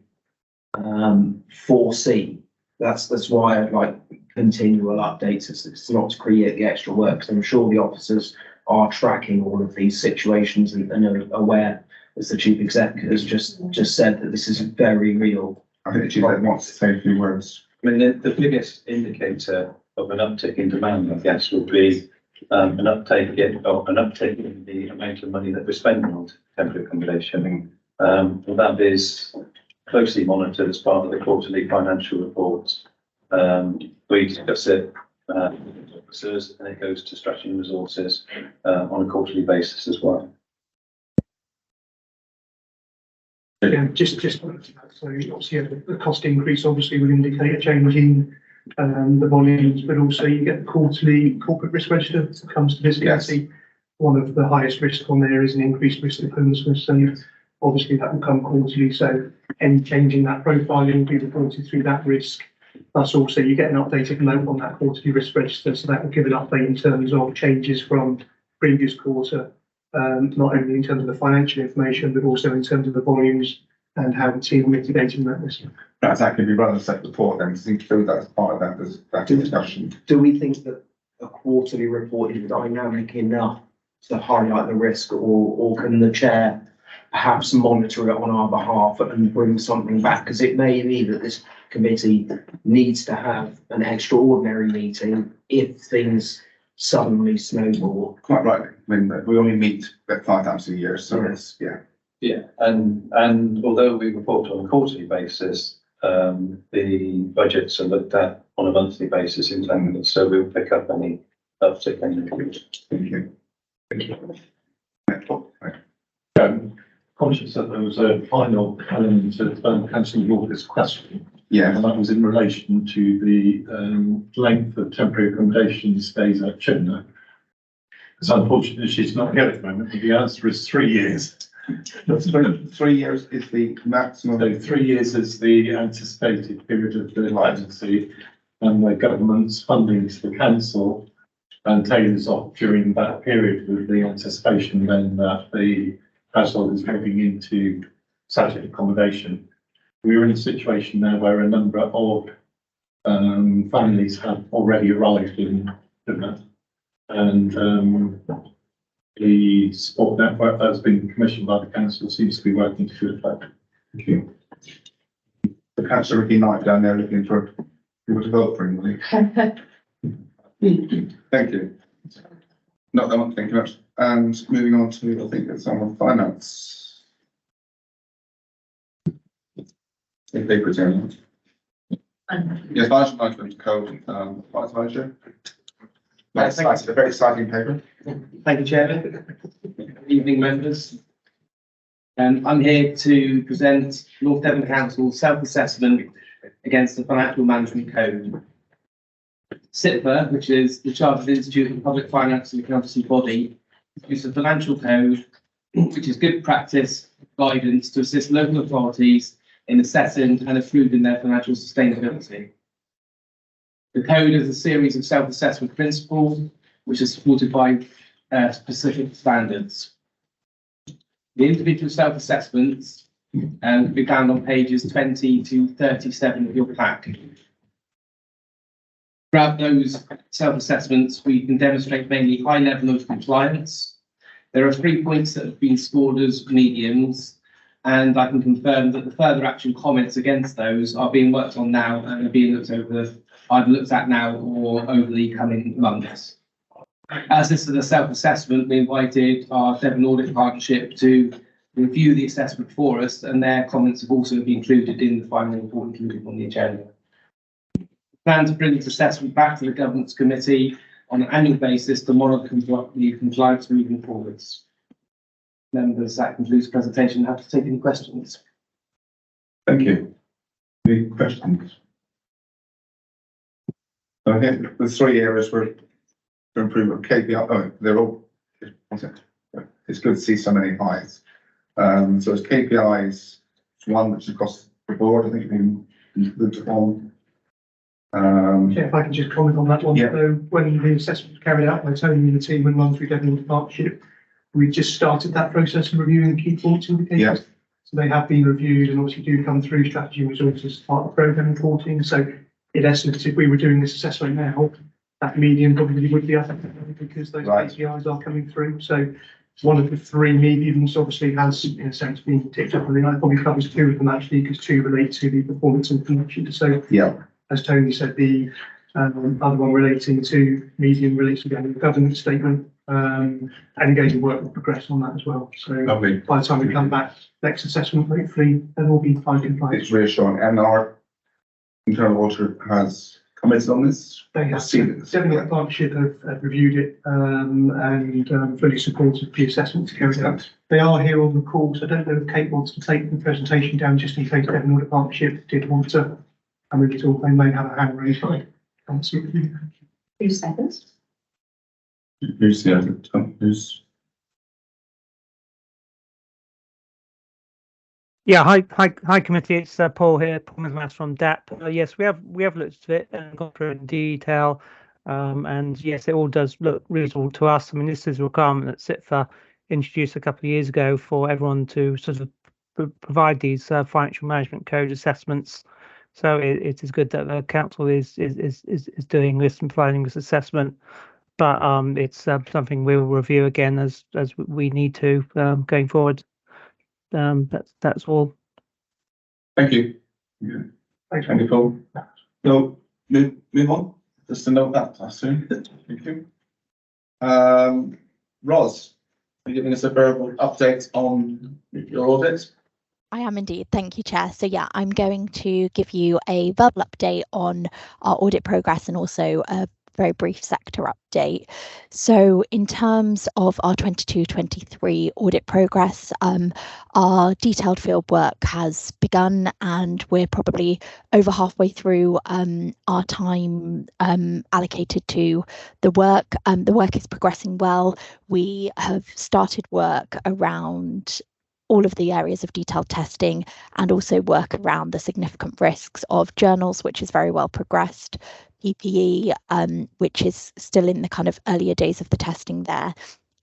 foresee. That's why I'd like continual updates. It's not to create the extra work, because I'm sure the officers are tracking all of these situations and are aware, as the chief executive has just said, that this is very real. I think the chief exec wants to say a few words. I mean, the biggest indicator of an uptick in demand, I guess, would be an uptake in the amount of money that we're spending on temporary accommodation. And that is closely monitored as part of the quarterly financial reports. We discuss it with officers, and it goes to strategy and resources on a quarterly basis as well. Yeah, just so obviously the cost increase obviously will indicate a change in the volumes, but also you get the quarterly corporate risk register that comes to visibility. Yes. One of the highest risks on there is an increased risk of homelessness, and obviously that will come quarterly. So any change in that profiling will be reported through that risk. Plus also you get an updated note on that quarterly risk register, so that will give an update in terms of changes from previous quarter. Not only in terms of the financial information, but also in terms of the volumes and how the team are mitigating that risk. That's actually be rather set report then, to include that as part of that discussion. Do we think that a quarterly report is dynamic enough to highlight the risk, or can the chair perhaps monitor it on our behalf and bring something back? Because it may be that this committee needs to have an extraordinary meeting if things suddenly snowball. Quite right. I mean, we only meet about 5 times a year, so it's, Yeah, and although we report on a quarterly basis, the budgets are looked at on a monthly basis in time, so we'll pick up any uptick in the. Thank you. Conscious that there was a final element of Councillor Walker's question. Yeah. And that was in relation to the length of temporary accommodation stays at Chibnall. Because unfortunately she's not here at the moment, but the answer is 3 years. Three years is the maximum. So 3 years is the anticipated period of the licensee, and the government's funding to the council and tailors off during that period with the anticipation then that the household is moving into subject accommodation. We're in a situation now where a number of families have already arrived in Plymouth, and the support network that's been commissioned by the council seems to be working to good effect. Thank you. The councillor Ricky Knight down there looking for people to vote for him, will he? Thank you. Not that one, thank you very much. And moving on to, I think it's on finance. If they present. Yes, financial management code, finance manager. That's a very exciting paper. Thank you, Chairman. Good evening, members. I'm here to present North Devon Council's self-assessment against the Financial Management Code. SIPA, which is the Chartered Institute of Public Finance and Accountancy body, produces a financial code which is good practice guidance to assist local authorities in assessing and improving their financial sustainability. The code is a series of self-assessment principles which are supported by specific standards. The individual self-assessments can be found on pages 20 to 37 of your pack. Throughout those self-assessments, we can demonstrate mainly high level of compliance. There are 3 points that have been scored as mediums, and I can confirm that the further action comments against those are being worked on now and are being either looked at now or over the coming months. As this is a self-assessment, we invited our Devon Audit Partnership to review the assessment for us, and their comments have also been included in the final report included on the agenda. We plan to bring this assessment back to the Governance Committee on an annual basis to monitor the compliance moving forwards. Members, that concludes the presentation. I have to take any questions. Thank you. Any questions? Okay, the 3 areas were to improve on KPI. Oh, they're all. It's good to see so many highs. So it's KPIs. It's one which is across the board. I think we looked on. Yeah, if I can just comment on that one. Yeah. So when the assessment was carried out by Tony and the team and run through Devon Audit Partnership, we just started that process of reviewing the key performance indicators. Yeah. So they have been reviewed and obviously do come through strategy and resources as part of programme reporting. So in essence, if we were doing this assessment now, that median probably would be up because those Right. KPIs are coming through. So one of the 3 mediums obviously has, in a sense, been ticked up. I think that probably covers 2 of them actually, because 2 relate to the performance information. So Yeah. as Tony said, the other one relating to medium relates to the annual governance statement, and engaging work will progress on that as well. So Lovely. by the time we come back, next assessment, hopefully, they'll all be fine in place. It's reassuring. And our internal auditor has commented on this. They have seen it. Devon Audit Partnership have reviewed it and fully supported the assessments carried out. They are here on the call, so I don't know if Kate wants to take the presentation down just in case Devon Audit Partnership did want to come in at all. They may have a hand raised. Absolutely. 2 seconds. Who's the other? Who's? Yeah, hi committee. It's Paul here, Paul Mismas from DAP. Yes, we have looked at it and gone through it in detail, and yes, it all does look reasonable to us. I mean, this is a requirement that SITFA introduced a couple of years ago for everyone to sort of provide these financial management code assessments. So it is good that the council is doing this and providing this assessment, but it's something we will review again as we need to going forward. That's all. Thank you. Yeah. Thanks. Thank you, Paul. So move on. Just to note that, I assume. Thank you. Ros, are you giving us a verbal update on your audit? I am indeed. Thank you, Chair. So yeah, I'm going to give you a verbal update on our audit progress and also a very brief sector update. So in terms of our 22-23 audit progress, our detailed field work has begun and we're probably over halfway through our time allocated to the work. The work is progressing well. We have started work around all of the areas of detailed testing and also work around the significant risks of journals, which is very well progressed, PPE, which is still in the kind of earlier days of the testing there,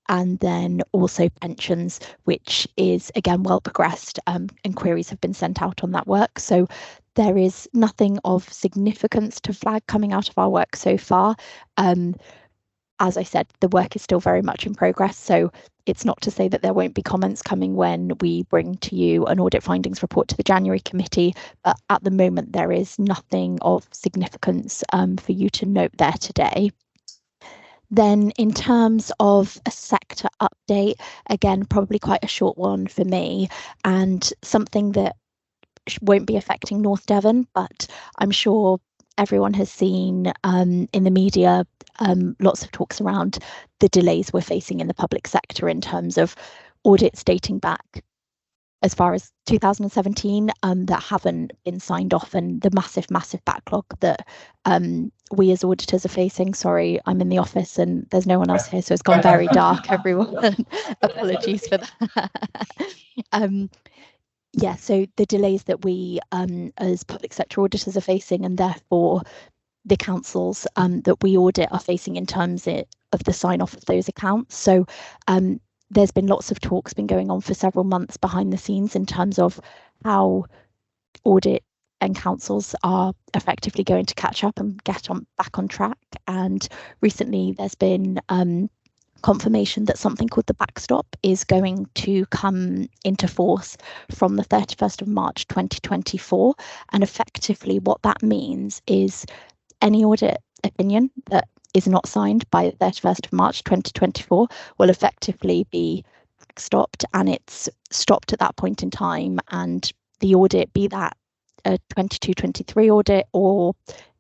and then also pensions, which is again well progressed, and queries have been sent out on that work. So there is nothing of significance to flag coming out of our work so far. As I said, the work is still very much in progress, so it's not to say that there won't be comments coming when we bring to you an audit findings report to the January committee, but at the moment there is nothing of significance for you to note there today. Then in terms of a sector update, again, probably quite a short one for me, and something that won't be affecting North Devon, but I'm sure everyone has seen in the media lots of talks around the delays we're facing in the public sector in terms of audits dating back as far as 2017 that haven't been signed off, and the massive backlog that we as auditors are facing. Sorry, I'm in the office and there's no one else here, so it's gone very dark, everyone. Apologies for that. Yeah, so the delays that we as public sector auditors are facing, and therefore the councils that we audit are facing in terms of the sign off of those accounts. So there's been lots of talks been going on for several months behind the scenes in terms of how audit and councils are effectively going to catch up and get back on track. And recently there's been confirmation that something called the backstop is going to come into force from the 31st of March 2024. And effectively what that means is any audit opinion that is not signed by the 31st of March 2024 will effectively be backstopped, and it's stopped at that point in time, and the audit, be that a 22-23 audit or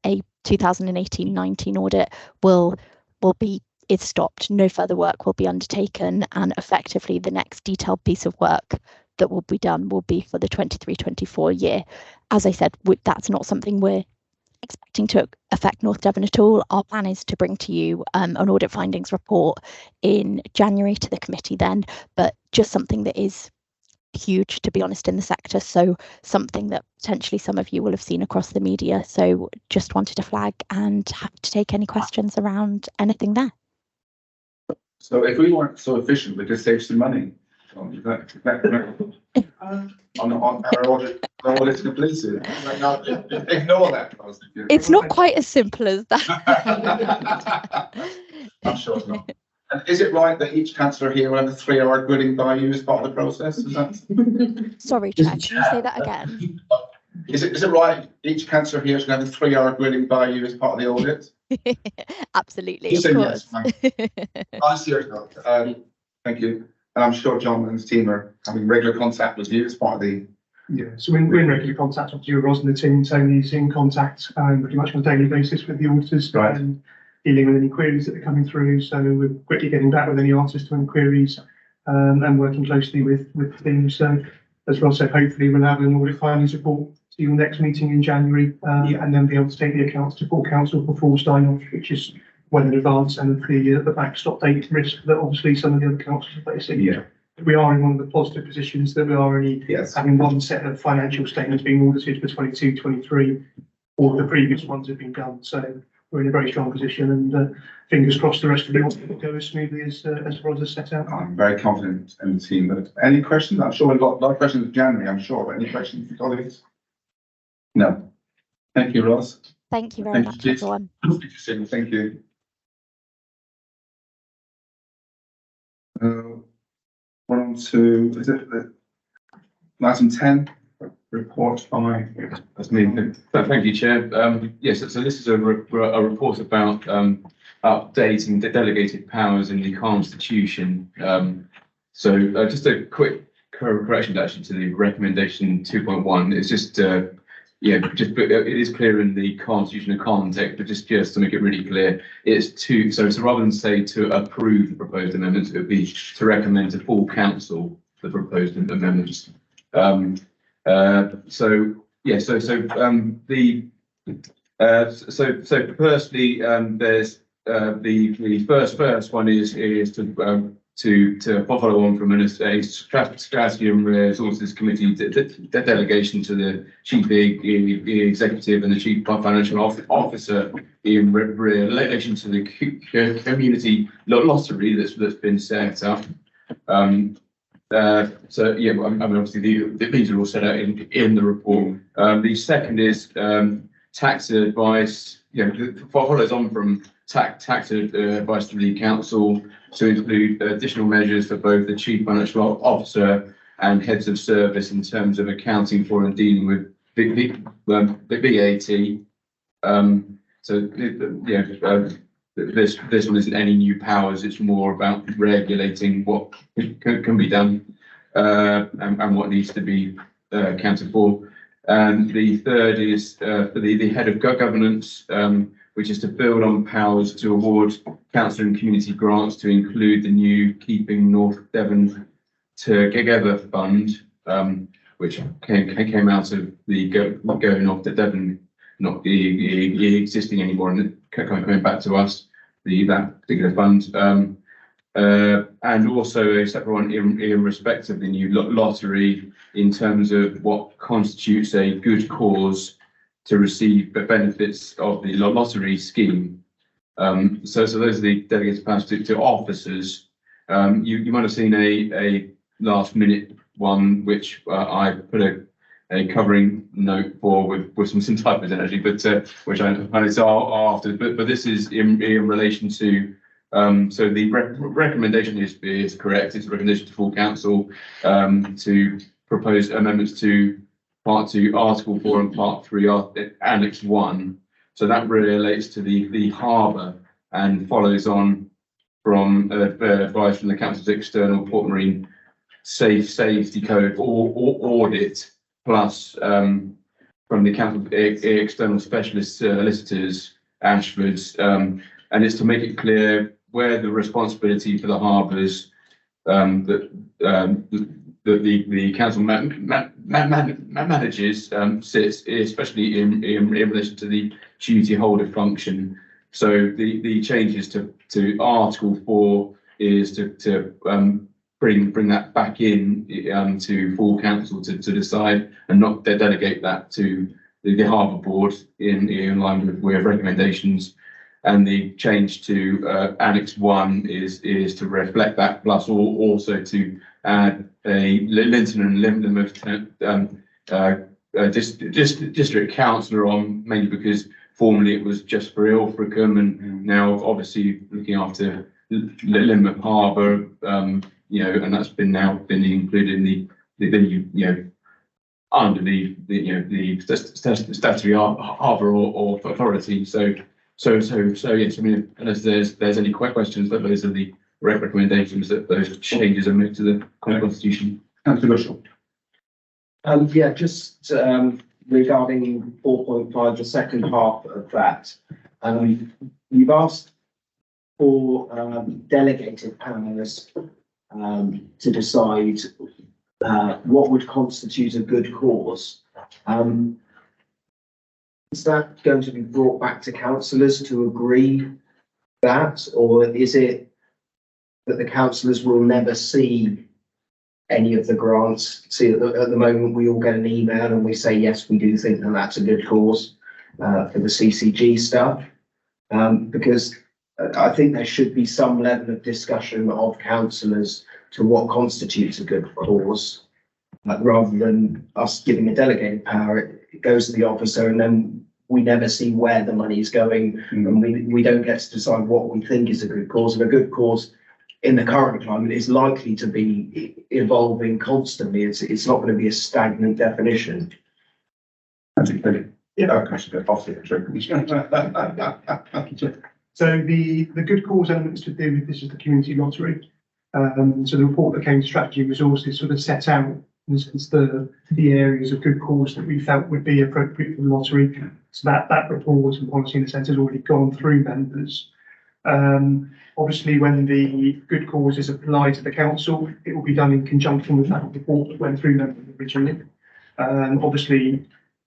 a 2018-19 audit, is stopped. No further work will be undertaken, and effectively the next detailed piece of work that will be done will be for the 23-24 year. As I said, that's not something we're expecting to affect North Devon at all. Our plan is to bring to you an audit findings report in January to the committee then, but just something that is huge, to be honest, in the sector. So something that potentially some of you will have seen across the media. So just wanted to flag and happy to take any questions around anything there. So if we weren't so efficient, we could save some money. On our audit completed. Ignore that. It's not quite as simple as that. I'm sure it's not. And is it right that each councillor here will have a 3-hour grilling by you as part of the process? Is that? Sorry, Chair, can you say that again? Is it right each councillor here is going to have a 3-hour grilling by you as part of the audit? Absolutely, of course. I'm serious about it. Thank you. And I'm sure John and his team are having regular contact with you as part of the. Yeah, so we're in regular contact with you, Ros, and the team. Tony's in contact pretty much on a daily basis with the auditors, right, and dealing with any queries that are coming through. So we're quickly getting back with any answers to any queries, and working closely with the team. So as Ros said, hopefully we'll have an audit findings report to your next meeting in January, and then be able to take the accounts to full council before sign off, which is well in advance, and the backstop date risk that obviously some of the other councils are facing. Yeah. We are in one of the positive positions that we are only having one set of financial statements being audited for 22-23. All the previous ones have been done, so we're in a very strong position, and fingers crossed the rest of the audit will go as smoothly as Ros has set out. I'm very confident in the team. But any questions? I'm sure we've got a lot of questions in January, I'm sure, but any questions for colleagues? No. Thank you, Ros. Thank you very much, everyone. Thank you. We're on to, is it item 10, report by, that's me. Thank you, Chair. Yes, so this is a report about updating the delegated powers in the Constitution. So just a quick correction actually to the recommendation 2.1. It's just it is clear in the constitutional context, but just to make it really clear, it's so rather than say to approve the proposed amendments, it would be to recommend to full council the proposed amendments. Firstly, there's the first one is to to follow on from a strategy and resources committee delegation to the chief executive and the chief financial officer in relation to the community lottery that's been set up. So yeah, I mean, obviously these are all set out in the report. The second is tax advice. Follows on from tax advice to the council to include additional measures for both the chief financial officer and heads of service in terms of accounting for and dealing with the VAT. This one isn't any new powers. It's more about regulating what can be done and what needs to be accounted for. And the third is for the head of governance, which is to build on powers to award council and community grants to include the new Keeping North Devon Together Fund, which came out of the going off to Devon, not the existing anymore, and coming back to us, that particular fund. And also a separate one in respect of the new lottery in terms of what constitutes a good cause to receive the benefits of the lottery scheme. So those are the delegated powers to officers. You might have seen a last minute one, which I put a covering note for with some typos in actually, but which I saw after. But this is in relation to. So the recommendation is correct. It's a recommendation to full council to propose amendments to Part 2, Article 4 and Part 3, Annex 1. So that relates to the harbour and follows on from advice from the council's external Port Marine safety code or audit, plus from the council external specialist solicitors, Ashford's, and it's to make it clear where the responsibility for the harbours that the council manages sits, especially in relation to the duty holder function. So the changes to Article 4 is to bring that back in to full council to decide and not delegate that to the harbour board in line with recommendations. And the change to Annex 1 is to reflect that, plus also to add a Linton and Lynmouth district councillor on, mainly because formerly it was just for Ilfracombe, and now obviously looking after Lynmouth Harbour, and that's been included in the under the statutory harbour or authority. So yes, I mean, unless there's any questions, that those are the recommendations that those changes are made to the constitution. Councillor Russell. Just regarding 4.5, the second half of that, you've asked for delegated powers to decide what would constitute a good cause. Is that going to be brought back to councillors to agree that, or is it that the councillors will never see any of the grants? See, at the moment, we all get an email and we say, yes, we do think that that's a good cause for the CCG stuff. Because I think there should be some level of discussion of councillors to what constitutes a good cause, rather than us giving a delegated power. It goes to the officer and then we never see where the money is going, and we don't get to decide what we think is a good cause. And a good cause in the current climate is likely to be evolving constantly. It's not going to be a stagnant definition. Thank you. So the good cause elements to do with this is the community lottery. So the report that came to Strategy and Resources sort of set out, in a sense, the areas of good cause that we felt would be appropriate for the lottery. So that report and policy, in a sense, has already gone through members. Obviously, when the good cause is applied to the council, it will be done in conjunction with that report that went through members originally. Obviously,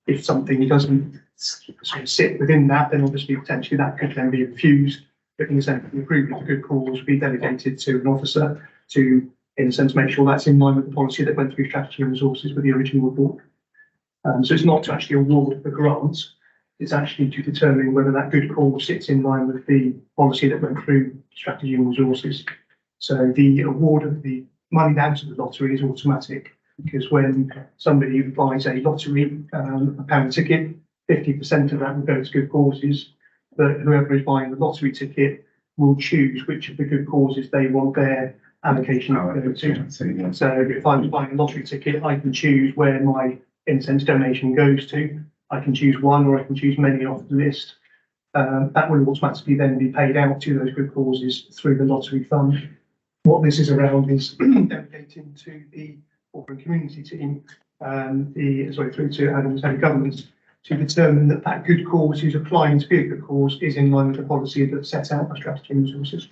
if something doesn't sort of sit within that, then obviously potentially that could then be refused. But in the sense that the approval of the good cause will be delegated to an officer. to, in a sense, make sure that's in line with the policy that went through strategy and resources with the original report. So it's not to actually award the grants, it's actually to determine whether that good cause sits in line with the policy that went through strategy and resources. So the award of the money down to the lottery is automatic, because when somebody buys a lottery, a pound ticket, 50% of that will go to good causes, but whoever is buying the lottery ticket will choose which of the good causes they want their allocation to go to. So if I'm buying a lottery ticket, I can choose where my, in a sense, donation goes to. I can choose one, or I can choose many off the list. That will automatically then be paid out to those good causes through the lottery fund. What this is around is delegating to the Auckland community team, through to Adams County Government, to determine that that good cause who's applying to be a good cause is in line with the policy that's set out by strategy and resources.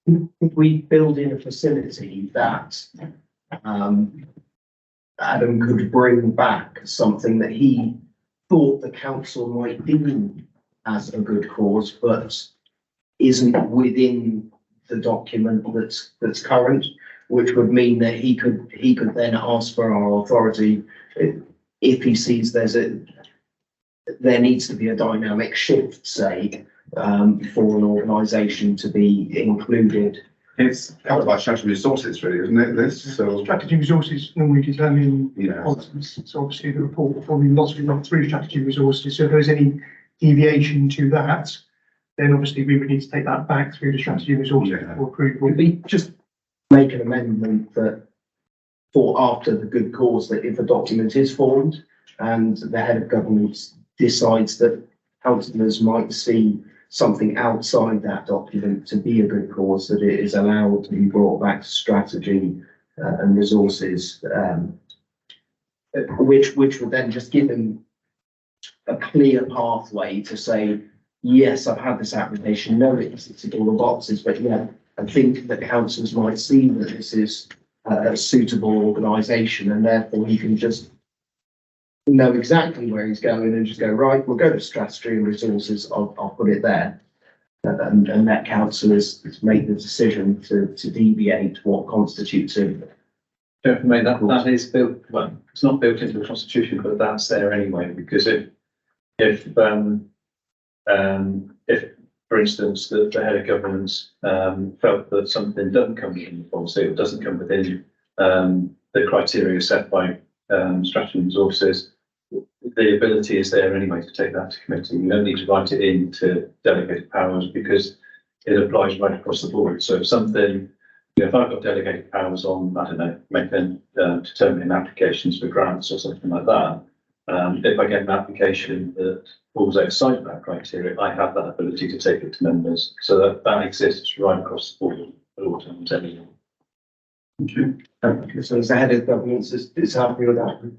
Could we build in a facility that Adam could bring back something that he thought the council might deem as a good cause, but isn't within the document that's current, which would mean that he could then ask for our authority if he sees there needs to be a dynamic shift, say, for an organisation to be included. It's covered by strategy resources, really, isn't it? This, so Strategy resources normally determine yeah. policies. So obviously the report will probably lottery run through strategy resources. So if there's any deviation to that, then obviously we would need to take that back through the strategy resources for approval. Would we just make an amendment that for after the good cause, that if a document is formed and the head of government decides that councillors might see something outside that document to be a good cause, that it is allowed to be brought back to strategy and resources, which would then just give them a clear pathway to say, yes, I've had this application, no, it's ticking all the boxes, but yeah, I think that councillors might see that this is a suitable organisation, and therefore he can just know exactly where he's going and just go, right, we'll go to strategy and resources, I'll put it there. And let councillors make the decision to deviate what constitutes a. Mate, that is built, well, it's not built into the constitution, but that's there anyway, because if for instance, the head of government felt that something doesn't come within the policy, it doesn't come within the criteria set by strategy and resources, the ability is there anyway to take that to committee. You don't need to write it into delegated powers because it applies right across the board. So if something, if I've got delegated powers on, I don't know, making determining applications for grants or something like that, if I get an application that falls outside of that criteria, I have that ability to take it to members. So that exists right across the board at all times anyway. So as the head of government is happy with that.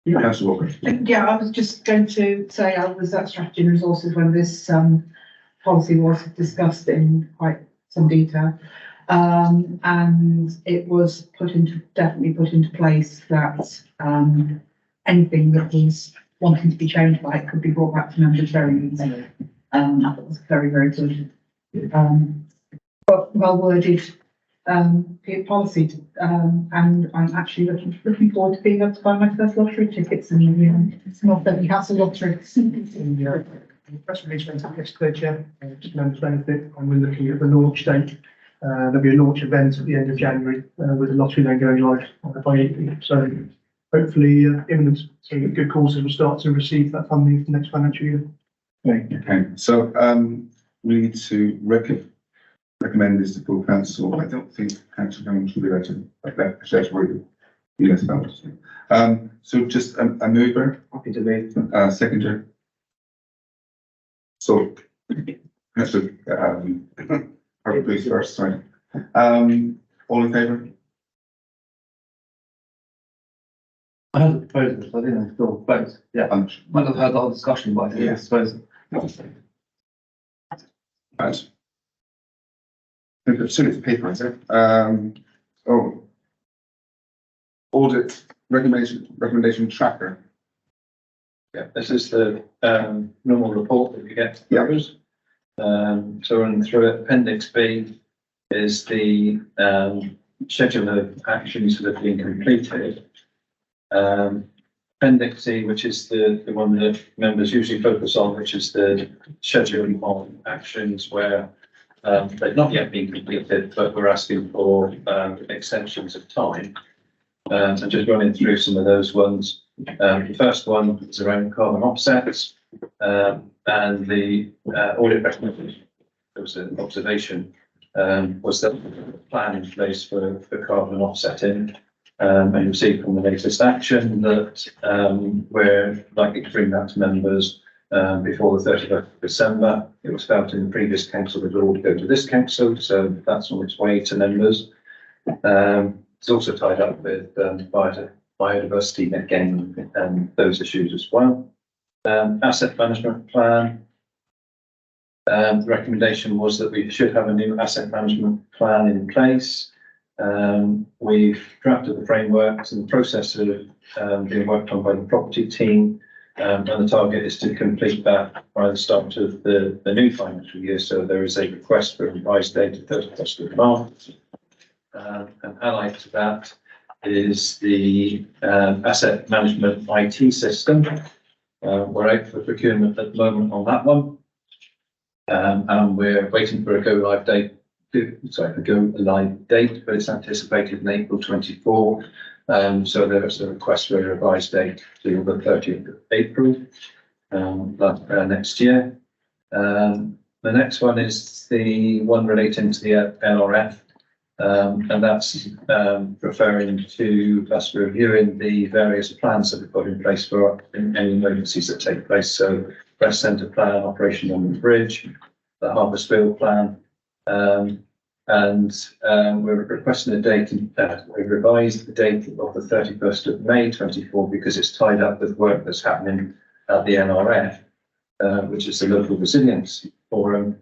Councillor Walker. Yeah, I was just going to say I was at Strategy and Resources when this policy was discussed in quite some detail. And it was definitely put into place that anything that was wanting to be changed by it could be brought back to members very easily. That was very, very good. But well worded policy, and I'm actually looking forward to being able to buy my first lottery tickets and it's not that we have a lottery. The press release went out yesterday, Chair, just members benefit, and we're looking at the launch date. There'll be a launch event at the end of January with the lottery then going live by April. So hopefully imminent, so that good causes will start to receive that funding for the next financial year. Okay, so we need to recommend this to full council. I don't think council government should be able to that's really so just a mover. Happy to move. Seconder. So Councillor Harvey, please first, sorry. All in favour? I heard the proposal, so I think I still vote. Yeah, might have heard the whole discussion, but I think it's proposal. Right. As soon as paper, is it? Audit recommendation tracker. Yeah, this is the normal report that you get. Yeah. So running through it, Appendix B, is the schedule of actions that have been completed. Appendix C, which is the one that members usually focus on, which is the schedule of actions where they've not yet been completed, but we're asking for extensions of time. And just running through some of those ones. The first one is around carbon offsets, and the audit recommendation. There was an observation, was that the plan in place for carbon offsetting. And you'll see from the latest action that we're likely to bring that to members before the 31st of December. It was felt in the previous council that it ought to go to this council, so that's on its way to members. It's also tied up with biodiversity again and those issues as well. Asset management plan. The recommendation was that we should have a new asset management plan in place. We've drafted the frameworks and the process of being worked on by the property team, and the target is to complete that by the start of the new financial year. So there is a request for a revised date of 31st of March. And allied to that is the asset management IT system. We're out for procurement at the moment on that one, and we're waiting for a go live date. But it's anticipated in April 24. So there's a request for a revised date to the 30th of April next year. The next one is the one relating to the NRF, and that's referring to us reviewing the various plans that we've got in place for any emergencies that take place. So Breast Centre plan, Operation on the Bridge, the Harpersfield plan. We're requesting a date, we revised the date of the 31st of May 24 because it's tied up with work that's happening at the NRF, which is the Local Resilience Forum,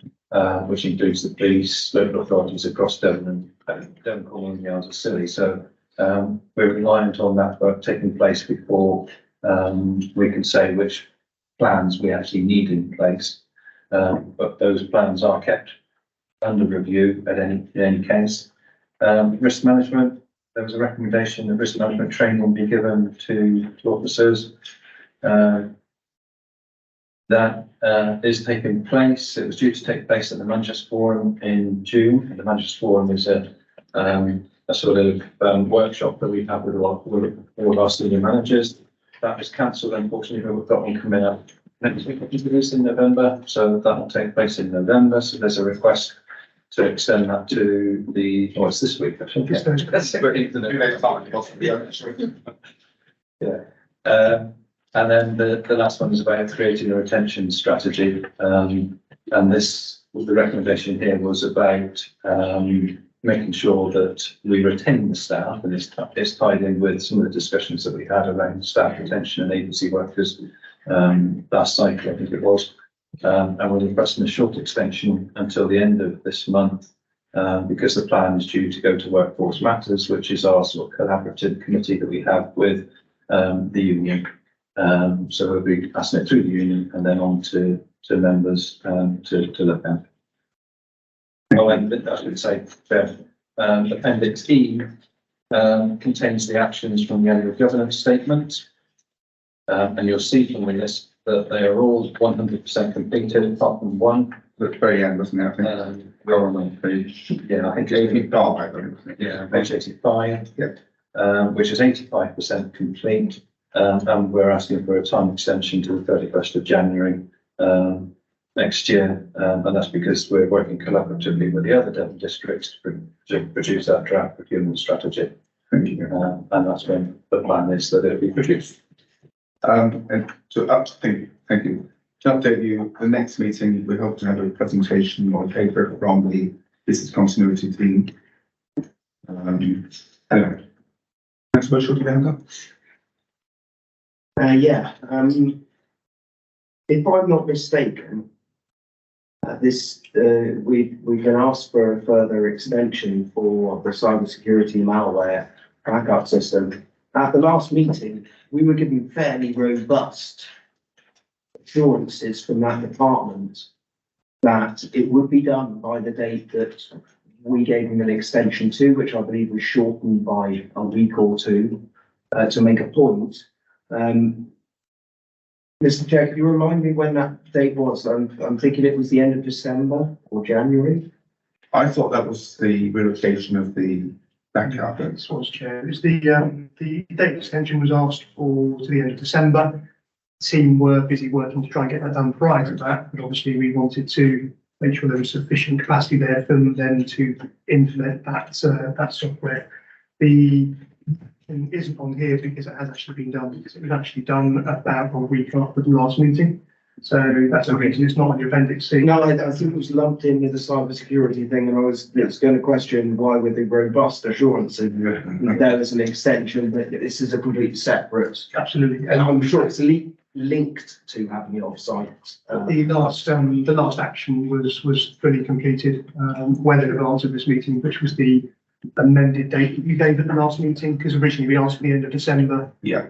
which includes the police, local authorities across Devon and Devon Cornwall and Yards of Scilly. So we're reliant on that work taking place before we can say which plans we actually need in place. But those plans are kept under review in any case. Risk management, there was a recommendation that risk management training will be given to officers. That is taking place. It was due to take place at the Manchester Forum in June. And the Manchester Forum is a sort of workshop that we have with all of our senior managers. That was cancelled, unfortunately, but we've got one coming up next week, in November. So that will take place in November. So there's a request to extend that to it's this week, actually. Yeah. And then the last one is about creating a retention strategy. And the recommendation here was about making sure that we retain the staff, and it's tied in with some of the discussions that we had around staff retention and agency workers last cycle, I think it was. And we're requesting a short extension until the end of this month, because the plan is due to go to Workforce Matters, which is our sort of collaborative committee that we have with the union. So we'll be passing it through the union and then on to members to look at. Oh, and I should say, Appendix E contains the actions from the annual governance statement. And you'll see from the list that they are all 100% completed, apart from one. At the very end, wasn't it? I think. We're on page, I think 85. Yeah, page 85. Yeah. Which is 85% complete. And we're asking for a time extension to the 31st of January next year. And that's because we're working collaboratively with the other Devon districts to produce that draft procurement strategy. Thank you. And that's when the plan is that it'll be produced. And thank you. To update you, the next meeting, we hope to have a presentation or a paper from the business continuity team. Anyway, next word, should we have If I'm not mistaken, we've been asked for a further extension for the cybersecurity malware backup system. At the last meeting, we were given fairly robust assurances from that department that it would be done by the date that we gave him an extension to, which I believe was shortened by a week or two, to make a point. Mr. Chair, can you remind me when that date was? I'm thinking it was the end of December or January. I thought that was the relocation of the bank carpet. This was, Chair. It was the date extension was asked for to the end of December. The team were busy working to try and get that done prior to that, but obviously we wanted to make sure there was sufficient capacity there for them then to implement that software. The thing isn't on here because it has actually been done, because it was actually done about a week after the last meeting. So that's the reason it's not on your appendix C. No, I think it was lumped in with the cyber security thing, and I was going to question why with the robust assurance and there was an extension, but this is a completely separate. Absolutely. And I'm sure it's linked to having it offsite. The last action was fully completed, well in advance of this meeting, which was the amended date that you gave at the last meeting, because originally we asked for the end of December. Yeah.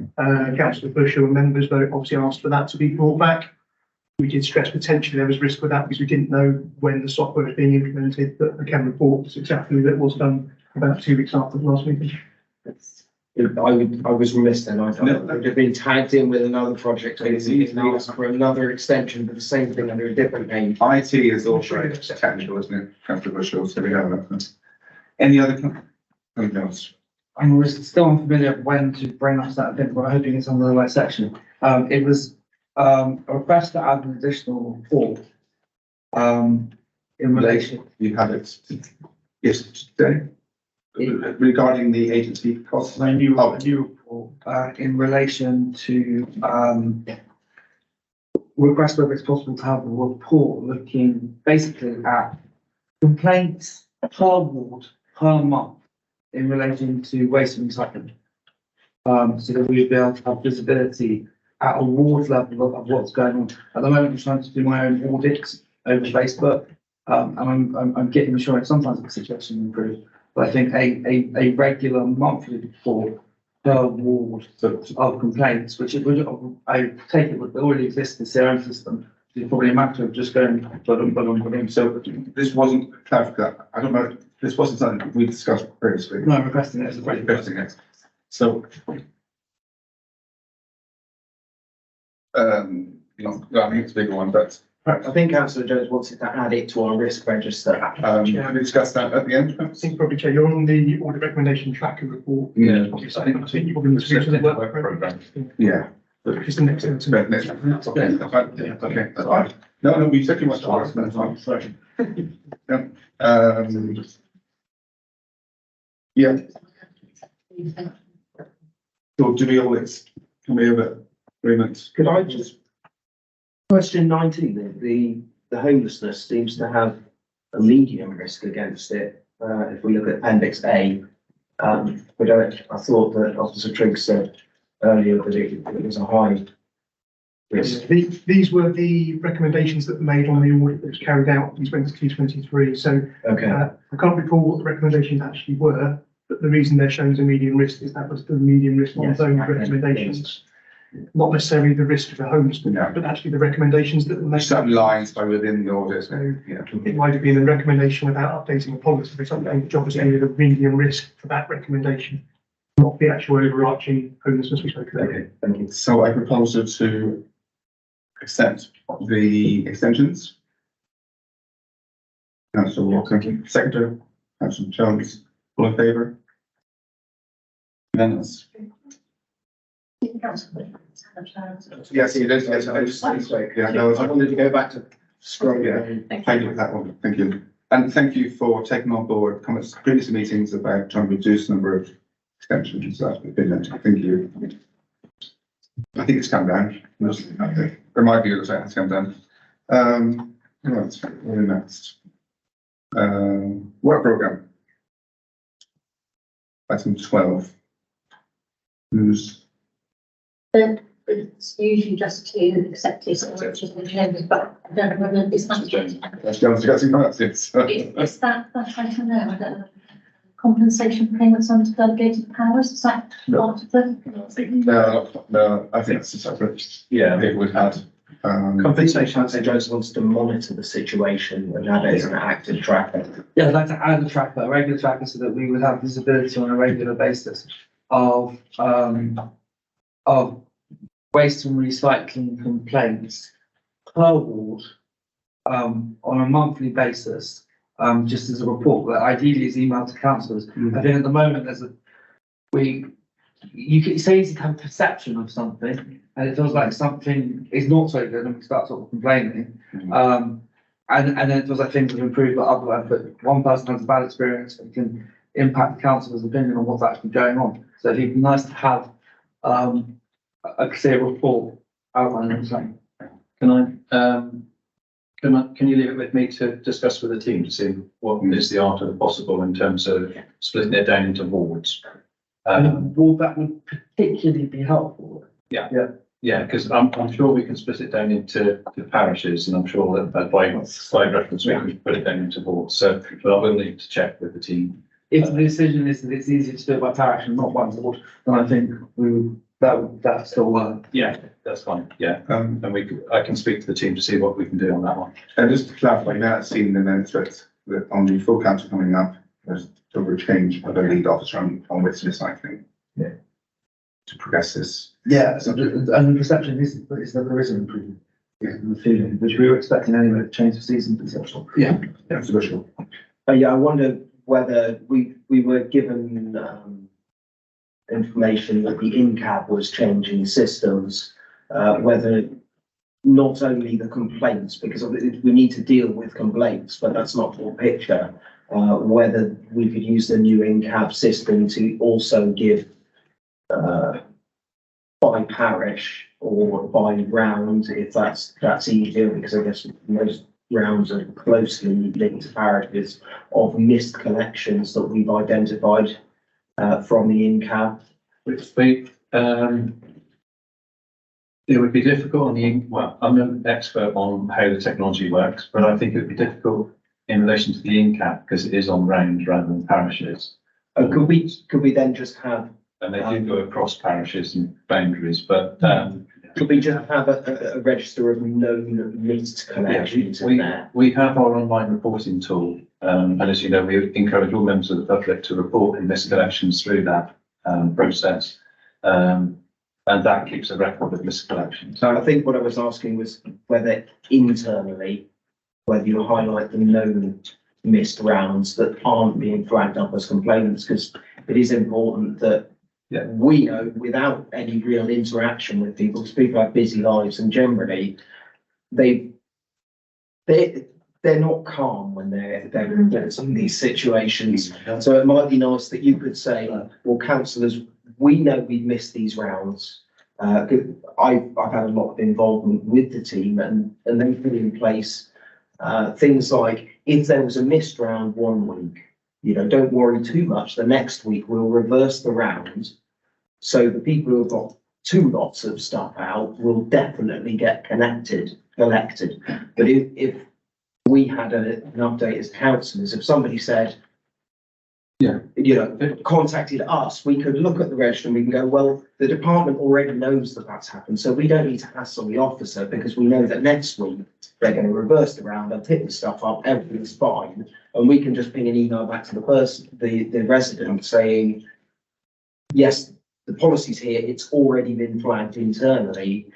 Councillor Bush, who were members, vote obviously asked for that to be brought back. We did stress potentially there was risk with that because we didn't know when the software was being implemented, but I can report successfully that was done about 2 weeks after the last meeting. I was remiss then. I thought it would have been tagged in with another project. It's asked for another extension for the same thing under a different name. IT is also technical, isn't it? Councillor Bushell, so we have that. Any other comments? I was still unfamiliar when to bring up that bit, but I'm hoping it's on the right section. It was a request to add an additional report in relation. You had it yesterday regarding the agency costs. A new report in relation to request whether it's possible to have a report looking basically at complaints per ward per month in relation to waste and recycling. So that we'd be able to have visibility at a ward level of what's going on. At the moment, I'm trying to do my own audits over Facebook, and I'm getting assurance sometimes the situation improves. But I think a regular monthly report per ward of complaints, which it would, I take it would already exist in the CRM system. It's probably a matter of just going, but So this wasn't clarified. I don't know. This wasn't something we discussed previously. no, I'm requesting it as a Requesting it. So. I think it's a bigger one, but I think Councillor Jones wanted to add it to our risk register. can we discuss that at the end? I think probably, Chair, you're on the audit recommendation tracker report. Yeah. I think you probably need to do the work program. Yeah. It's the next thing to Okay, that's fine. Yeah, okay, that's fine. No, we took too much time. That's fine. Sorry. Yeah. So do we all, can we have an agreement? Could I just, question 19, the homelessness seems to have a medium risk against it. If we look at Appendix A, but I thought that Officer Triggs said earlier that it was a high risk. These were the recommendations that were made on the audit that was carried out in 2023. So Okay. I can't recall what the recommendations actually were, but the reason they're shown as a medium risk is that was the medium risk on Yes, those okay, recommendations. Not necessarily the risk of the homelessness, Yeah. but actually the recommendations that were made. Certain lines by within the audit. So Yeah. it might have been a recommendation without updating the policy or something, which obviously with a medium risk for that recommendation, not the actual overarching homelessness we spoke about. Okay, thank you. So I propose to accept the extensions. Councillor Walker, Secretary, Councillor Jones, all in favour? Unanimous. Yes, it is. Yes, I just, yeah, no, I wanted to go back to scroll. Yeah. Thank you for that one. Thank you. And thank you for taking on board comments from previous meetings about trying to reduce the number of extensions and stuff. Thank you. I think it's come down. There might be others that it's come down. Right, we're next. Work programme. Item 12. Who's It's usually just to accept this, or just the changes, but I don't know whether it's not. that's Jones, you got some comments, yes. Is that item there? I don't know. Compensation payments under delegated powers, is that part of the? No, I think it's a separate. Yeah. It would have, Compensation. St John's wants to monitor the situation and have it as an active tracker. Yeah, I'd like to add a regular tracker, so that we would have visibility on a regular basis of waste and recycling complaints per ward, on a monthly basis, just as a report that ideally is emailed to councillors. I think at the moment you can say easy to have a perception of something, and it feels like something is not so good, and we start sort of complaining. And then it feels like things have improved, but one person has a bad experience, it can impact the councillor's opinion on what's actually going on. So it'd be nice to have a clear report outlining something. Can you leave it with me to discuss with the team to see what is the art of the possible in terms of splitting it down into wards? Well, that would particularly be helpful. Yeah, because I'm sure we can split it down into parishes, and I'm sure that by reference we can put it down into wards. So, but I will need to check with the team. If the decision is that it's easier to do it by parish and not by ward, then I think that still work. Yeah, that's fine. Yeah, and I can speak to the team to see what we can do on that one. And just to clarify, now it's seen in the minutes that on the full council coming up, there's a change of a lead officer on waste recycling. Yeah. To progress this. Yeah, so and the perception is that there is an improvement in the feeling, which we were expecting anyway, to change the season perception. Yeah, that's for sure. Yeah, I wonder whether we were given information that the in-cab was changing systems, whether not only the complaints, because we need to deal with complaints, but that's not the full picture, whether we could use the new in-cab system to also give by parish or by round, if that's easier, because I guess most rounds are closely linked to parishes of missed collections that we've identified from the in-cab. It would be difficult well, I'm an expert on how the technology works, but I think it would be difficult in relation to the in-cap because it is on round rather than parishes. Could we then just have? And they do go across parishes and boundaries, but could we just have a register of known missed collections in there? We have our online reporting tool, and as you know, we encourage all members of the public to report in missed collections through that process. And that keeps a record of missed collections. So I think what I was asking was whether internally, whether you highlight the known missed rounds that aren't being flagged up as complaints, because it is important that we know without any real interaction with people, because people have busy lives and generally they're not calm when they're in these situations. So it might be nice that you could say, well, councillors, we know we've missed these rounds. I've had a lot of involvement with the team and they put in place things like if there was a missed round one week, don't worry too much. The next week we'll reverse the round. So the people who have got 2 lots of stuff out will definitely get collected. But if we had an update as councillors, if somebody said, contacted us, we could look at the register and we can go, well, the department already knows that that's happened. So we don't need to hassle the officer because we know that next week they're going to reverse the round and pick the stuff up, everything's fine. And we can just ping an email back to the person, the resident saying, yes, the policy's here, it's already been flagged internally.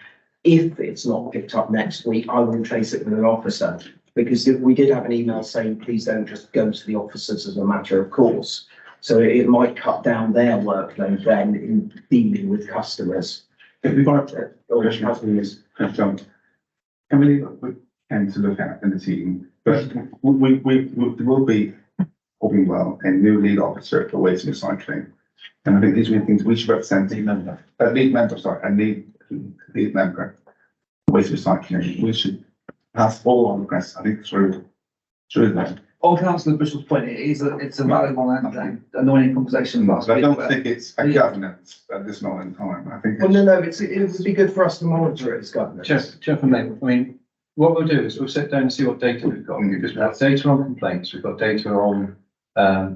If it's not picked up next week, I will trace it with an officer. Because we did have an email saying, please don't just go to the officers as a matter of course. So it might cut down their workload then in dealing with customers. We've got customers have jumped. Can we tend to look at in the team, but we will be hoping well a new lead officer for waste recycling. And I think these are the things we should represent. Lead member, lead member, waste recycling. We should pass all on the press. I think through that. On Councillor Bishop's point, it's a valid one and annoying conversation last But I week. don't think it's a governance at this moment in time. I think Well, no, it would be good for us to monitor it as government. Jeff and Meg, I mean, what we'll do is we'll sit down and see what data we've got, because we have data on complaints, we've got data on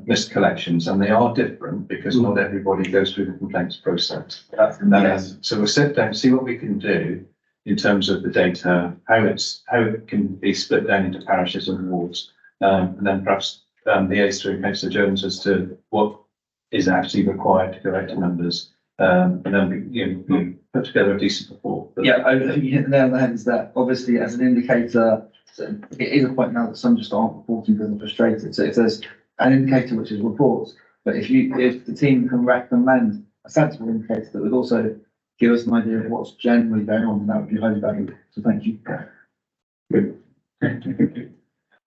missed collections, and they are different because not everybody goes through the complaints process. Yes. So we'll sit down, see what we can do, in terms of the data, how it can be split down into parishes and wards. And then perhaps liaise through Councillor Jones as to what is actually required to go out to numbers. And then we put together a decent report. Yeah, I think you hit the nail on the head, is that obviously as an indicator, so it is a point now that some just aren't reporting because they're frustrated. So if there's an indicator which is reports, but if the team can recommend a sensible indicator that would also give us an idea of what's generally going on, that would be highly valuable. So thank you. Good.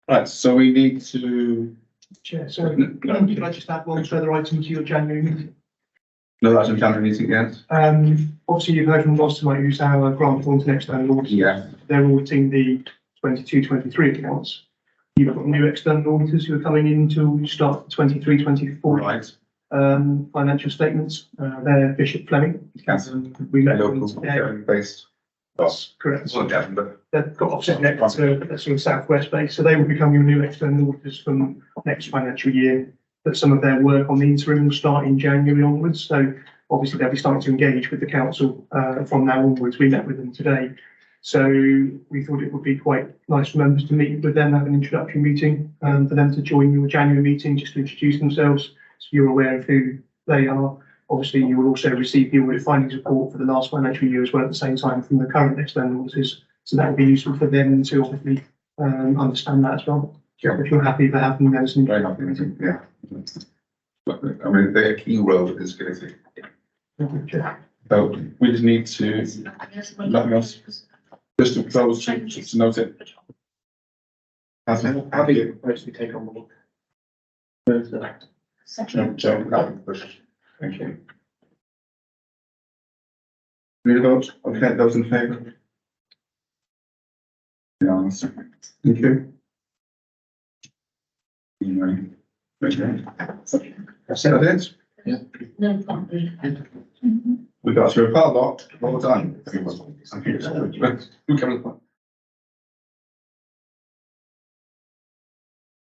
Right, so we need to, Chair, sorry, can I just add one further item to your January meeting? no, that's in January meeting again. Obviously you've heard from Ross tonight, who's our grant thorns and external auditors. Yeah. They're auditing the 22-23 accounts. You've got new external auditors who are coming in to start the 23-24 Right. Financial statements. They're Bishop Fleming. Yes. We met them Local, today. based. That's correct. Well, Devon, but They've got offset next to a sort of southwest base, so they will become your new external auditors from next financial year. But some of their work on the interim will start in January onwards, so obviously they'll be starting to engage with the council from now onwards. We met with them today. So we thought it would be quite nice for members to meet with them, have an introductory meeting, for them to join your January meeting, just to introduce themselves, so you're aware of who they are. Obviously, you will also receive the audit findings report for the last financial year as well at the same time from the current external auditors. So that will be useful for them to obviously understand that as well. Yeah. If you're happy for having them as an very happy with it, yeah. But, I mean, they're a key role in this committee. So we just need to, nothing else, just to close, just to note it. How big a proposal we take on board? Thank you. Read a vote, okay, those in favour? Yeah, thank you. Anyway, okay. That's it. No, can't be. We got through a part lot, well done. Everyone. Thank you. Who comes?